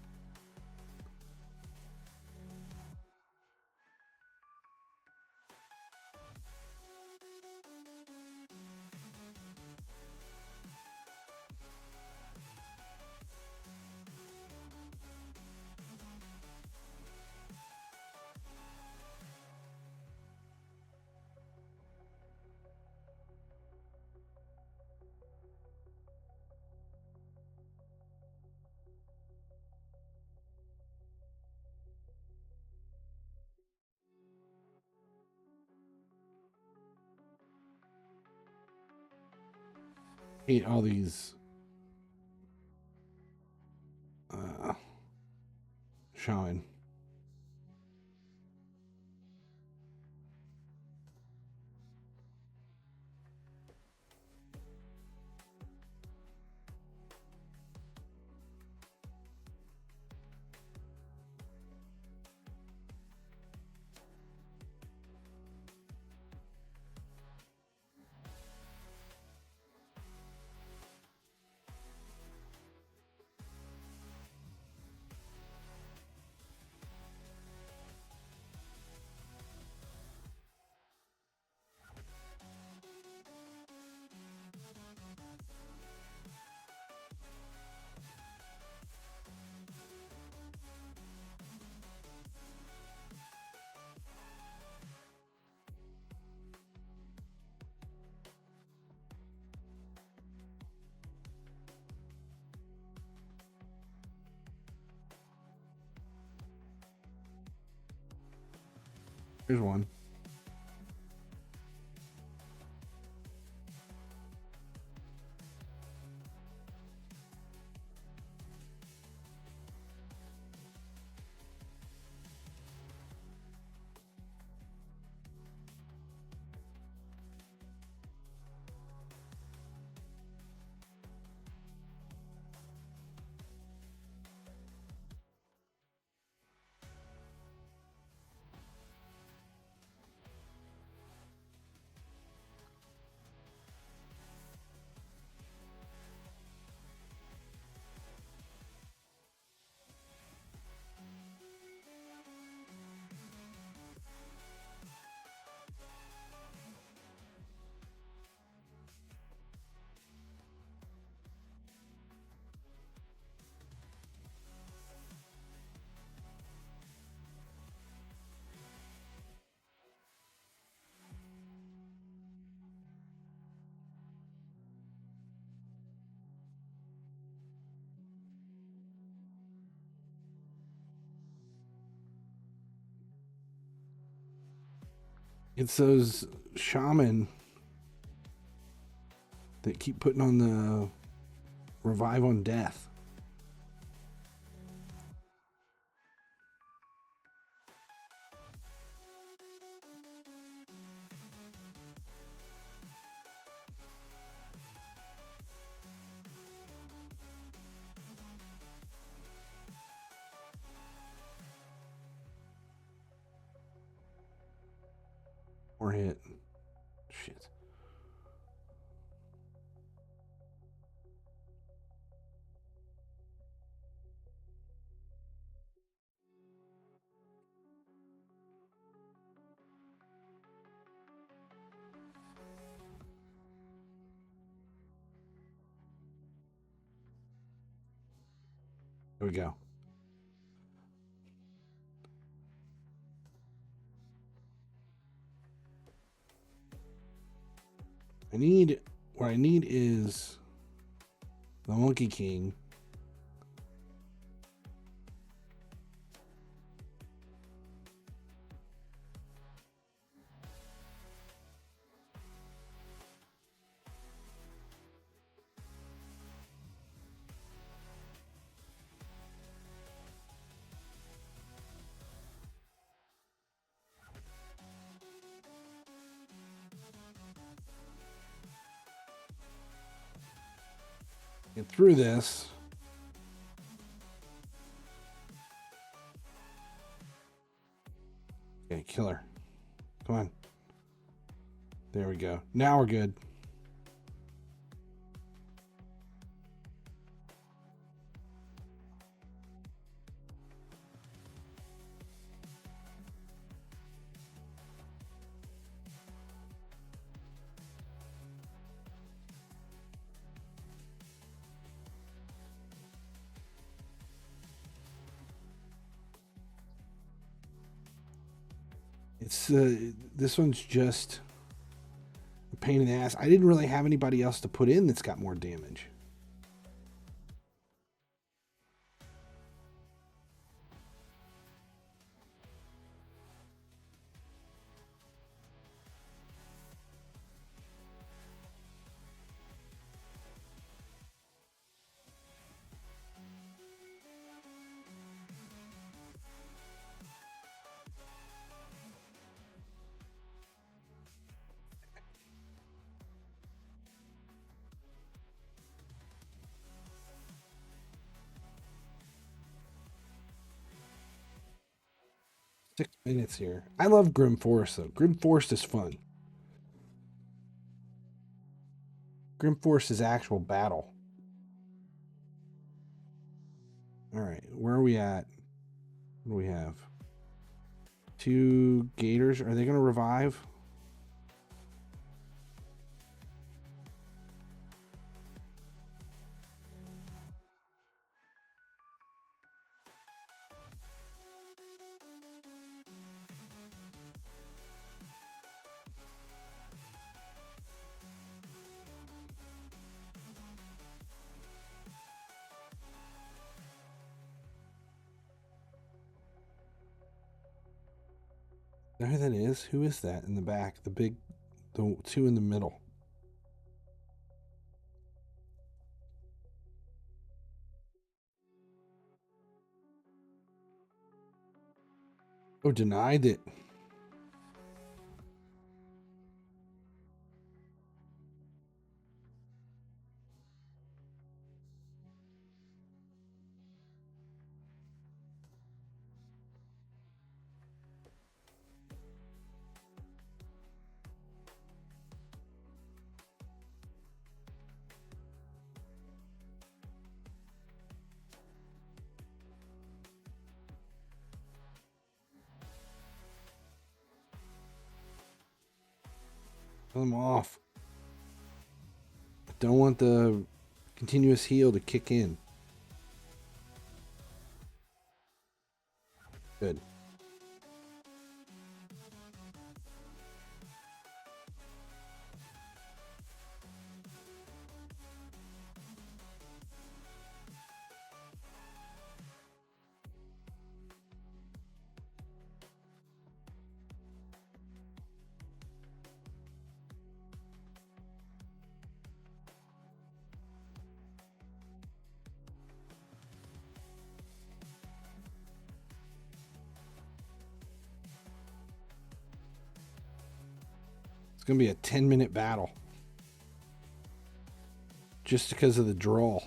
Hate all these shaman. Here's one. It's those shaman that keep putting on the revive on death. Or hit. Shit. There we go. What I need is the Monkey King. Get through this. Okay, killer. Come on. There we go. Now we're good. It's this one's just a pain in the ass. I didn't really have anybody else to put in that's got more damage. Minutes here. I love Grim Forest though. Grim Forest is fun. Grim Forest is actual battle. All right, where are we at? What do we have? 2 gators. Are they going to revive? Know who that is? Who is that in the back? The 2 in the middle. Oh, denied it. Kill him off. I don't want the continuous heal to kick in. Good. It's going to be a 10-minute battle. Just because of the draw.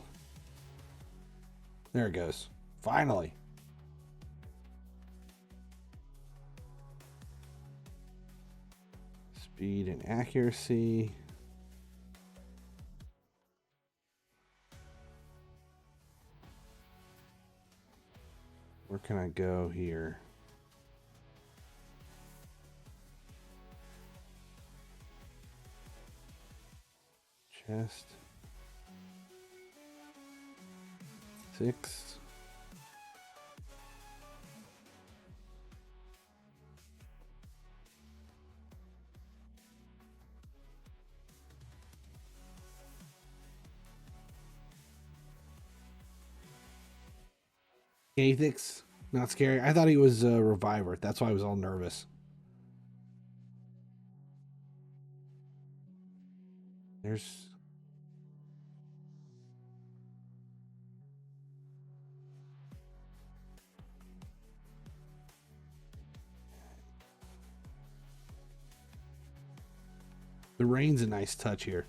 There it goes. Finally. Speed and accuracy. Where can I go here? Chest. 6. Athix. Not scary. I thought he was a reviver. That's why I was all nervous. There's... The rain's a nice touch here.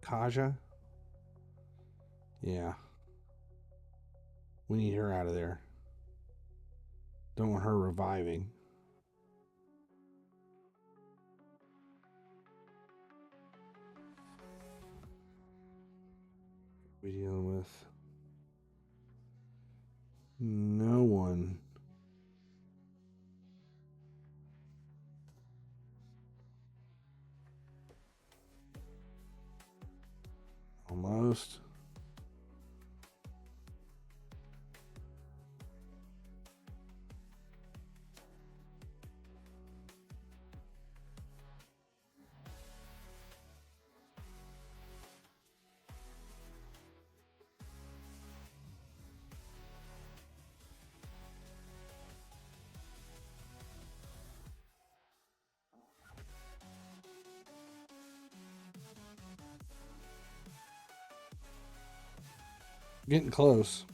Kaja? Yeah. We need her out of there. Don't want her reviving. we dealing with? No one. Almost. Getting close.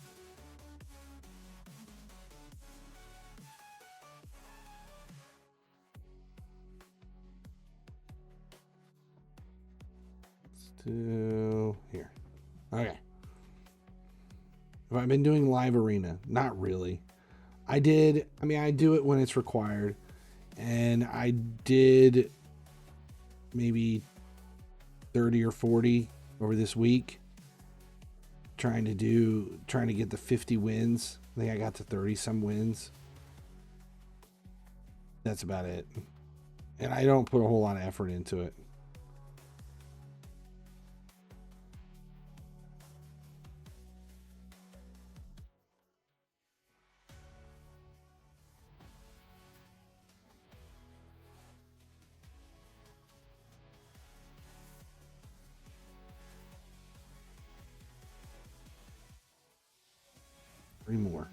Still here. Okay. Have I been doing live arena? Not really. I did. I mean, I do it when it's required. And I did maybe 30 or 40 over this week. Trying to get the 50 wins. I think I got to 30 some wins. That's about it. And I don't put a whole lot of effort into it. Three more.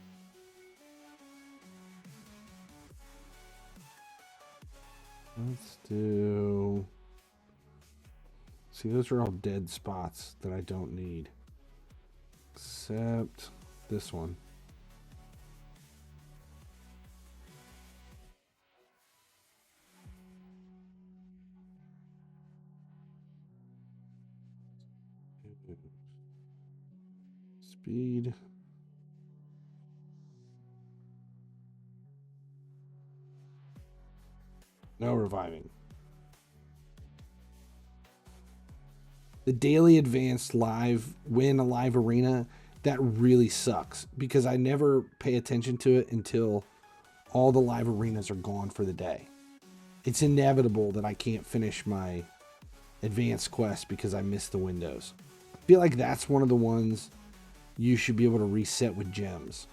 Let's do... See, those are all dead spots that I don't need. Except this one. Speed. No reviving. The daily advanced live win a live arena, that really sucks because I never pay attention to it until all the live arenas are gone for the day. It's inevitable that I can't finish my advanced quest because I missed the windows. I feel like that's one of the ones you should be able to reset with gems.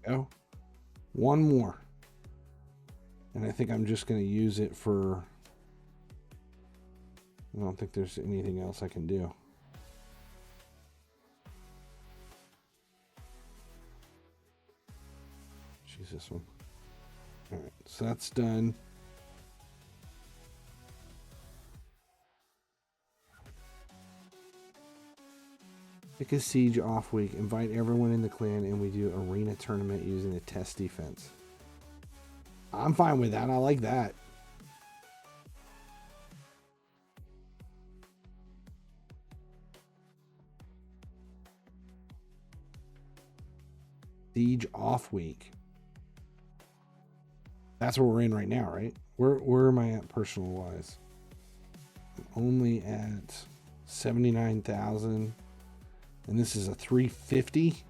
Oh, one more. And I think I'm just going to use it for... I don't think there's anything else I can do. Choose this one. All right, so that's done. Pick a siege off week. Invite everyone in the clan, and we do arena tournament using the test defense. I'm fine with that. I like that. Siege off week. That's what we're in right now, right? Where am I at personal wise? I'm only at 79,000. And this is a 350.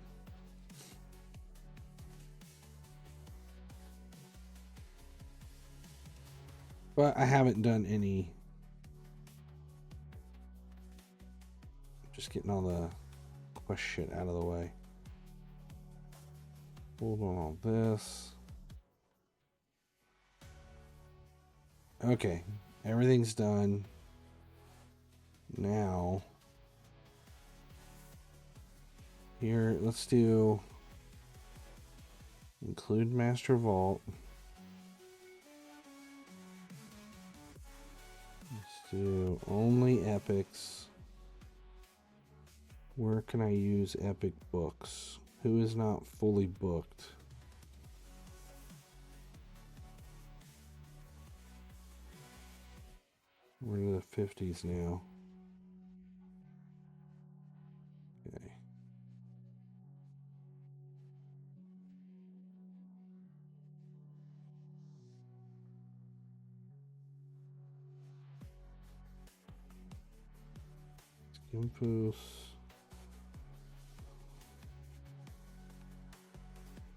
But I haven't done any. Just getting all the quest shit out of the way. Hold on all this. Okay, everything's done. Now, here, let's do Include Master Vault. Let's do only epics. Where can I use epic books? Who is not fully booked? We're in the 50s now. Okay. Skimpus.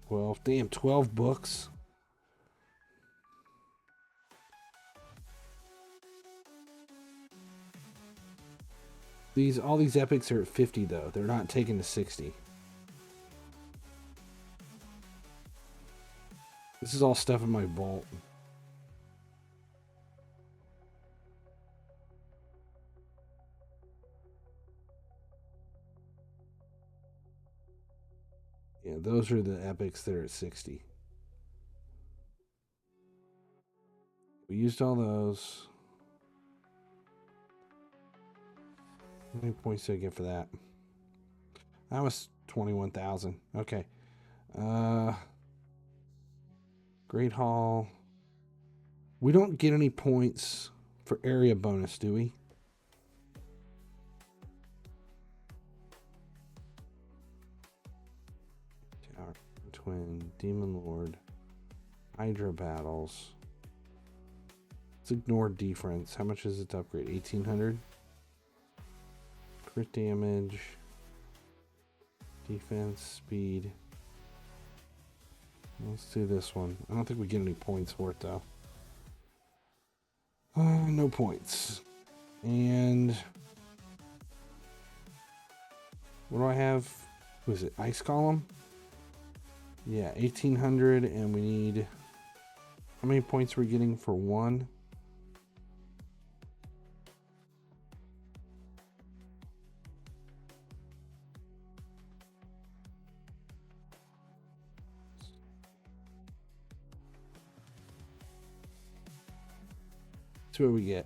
Well, damn, 12 books. All these epics are at 50 though. They're not taken to 60. This is all stuff in my vault. Yeah, those are the epics that are at 60. We used all those. How many points did I get for that? That was 21,000. Okay. Great Hall. We don't get any points for area bonus, do we? Tower Twin, Demon Lord, Hydra battles. Let's ignore defense. How much is it to upgrade? 1,800. Crit damage, defense, speed. Let's do this one. I don't think we get any points for it though. No points. And what do I have? Was it Ice Column? Yeah, 1,800, and we need. How many points are we getting for one? That's what we get.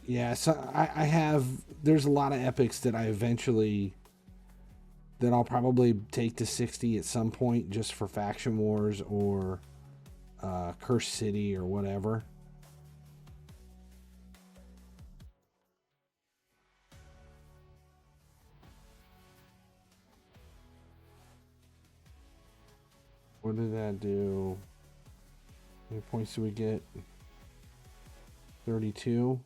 Yeah, so I have. There's a lot of epics that I'll probably take to 60 at some point just for Faction Wars or Cursed City or whatever. What did that do? How many points do we get? 32.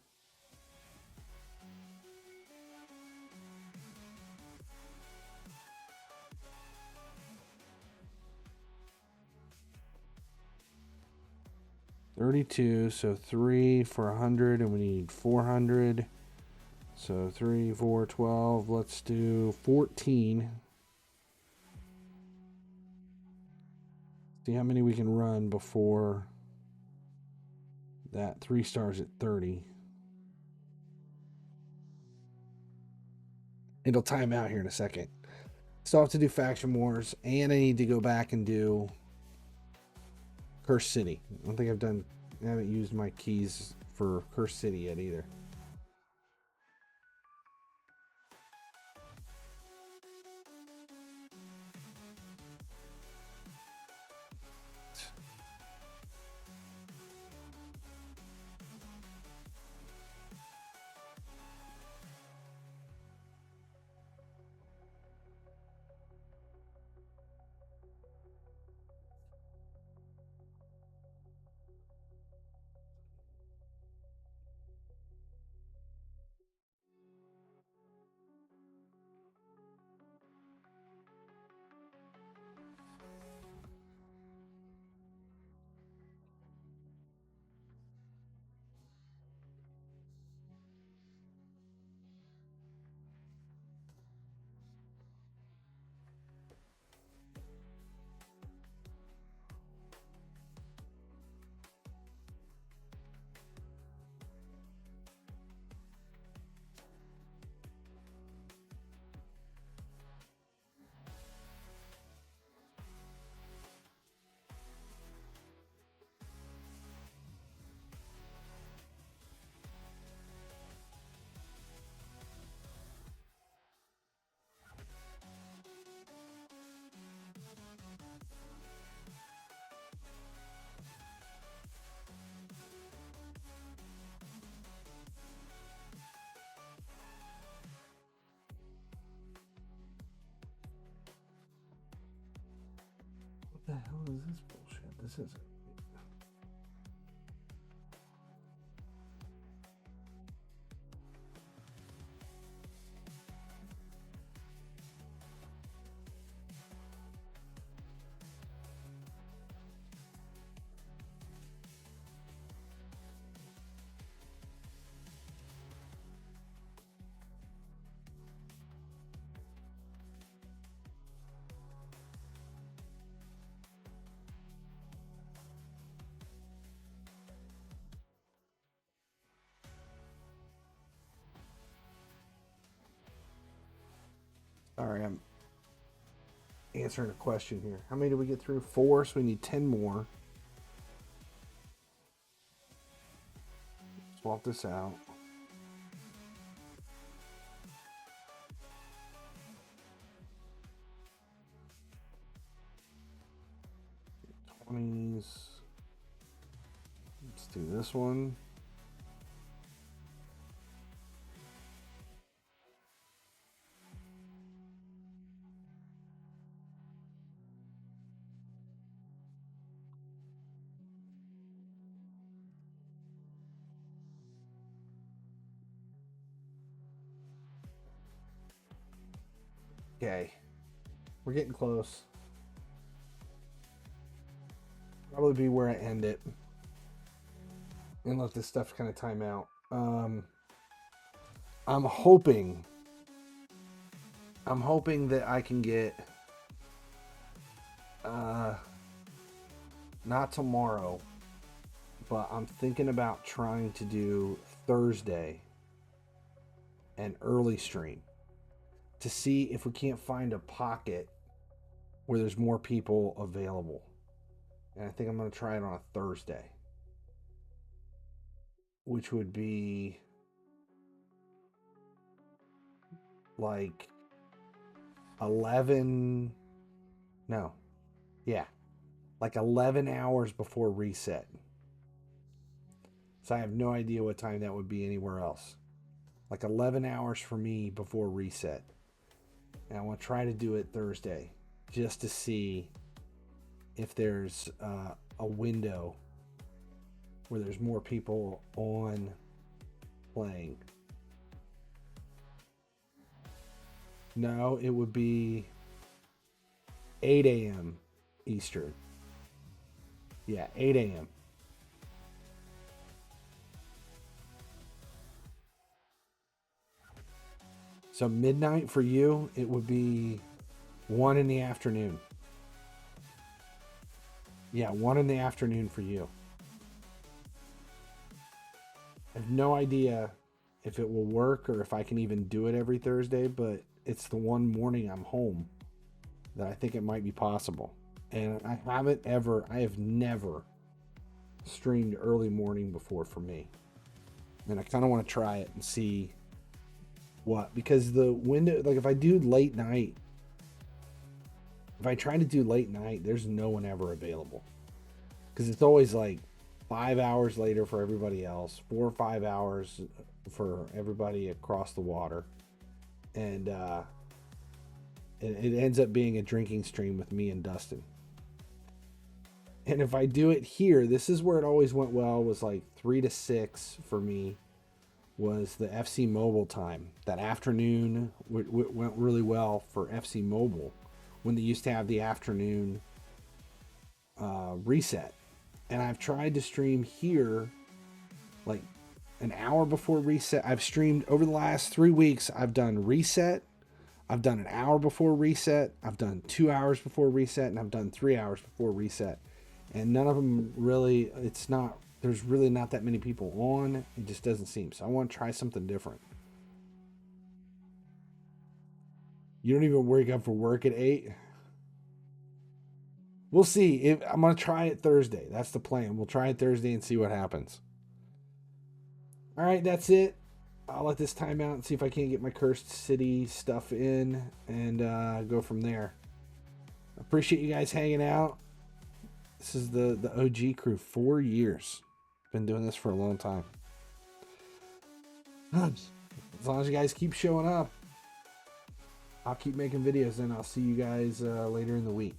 So 3 for 100, and we need 400. So 3, 4, 12. Let's do 14. See how many we can run before that 3 stars at 30. It'll time out here in a second. Still have to do Faction Wars, and I need to go back and do Cursed City. I don't think I haven't used my keys for Cursed City yet either. the hell is this bullshit? This isn't. All right, I'm answering a question here. How many did we get through? 4, so we need 10 more. Swap this out. Let's do this one. Okay, we're getting close. Probably be where I end it and let this stuff kind of time out. I'm hoping that I can get not tomorrow, but I'm thinking about trying to do Thursday an early stream to see if we can't find a pocket where there's more people available. And I think I'm going to try it on a Thursday, which would be like 11 hours before reset. So I have no idea what time that would be anywhere else. Like 11 hours for me before reset. And I want to try to do it Thursday just to see if there's a window where there's more people on playing. No, it would be 8 a.m. Eastern. Yeah, 8 a.m. So midnight for you, it would be 1 in the afternoon. Yeah, 1 in the afternoon for you. I have no idea if it will work or if I can even do it every Thursday, but it's the one morning I'm home that I think it might be possible. And I have never streamed early morning before for me. And I kind of want to try it and see what, because the window, like if I do late night, if I try to do late night, there's no one ever available. Because it's always like 5 hours later for everybody else, 4 or 5 hours for everybody across the water. And it ends up being a drinking stream with me and Dustin. And if I do it here, this is where it always went well, was like 3 to 6 for me, was the FC Mobile time. That afternoon went really well for FC Mobile when they used to have the afternoon reset. And I've tried to stream here like an hour before reset. I've streamed over the last 3 weeks. I've done reset. I've done an hour before reset. I've done 2 hours before reset. And I've done 3 hours before reset. And none of them really, there's really not that many people on. It just doesn't seem. So I want to try something different. You don't even wake up for work at 8? We'll see. I'm going to try it Thursday. That's the plan. We'll try it Thursday and see what happens. All right, that's it. I'll let this time out and see if I can't get my Cursed City stuff in and go from there. Appreciate you guys hanging out. This is the OG crew. 4 years. Been doing this for a long time. As long as you guys keep showing up, I'll keep making videos and I'll see you guys later in the week.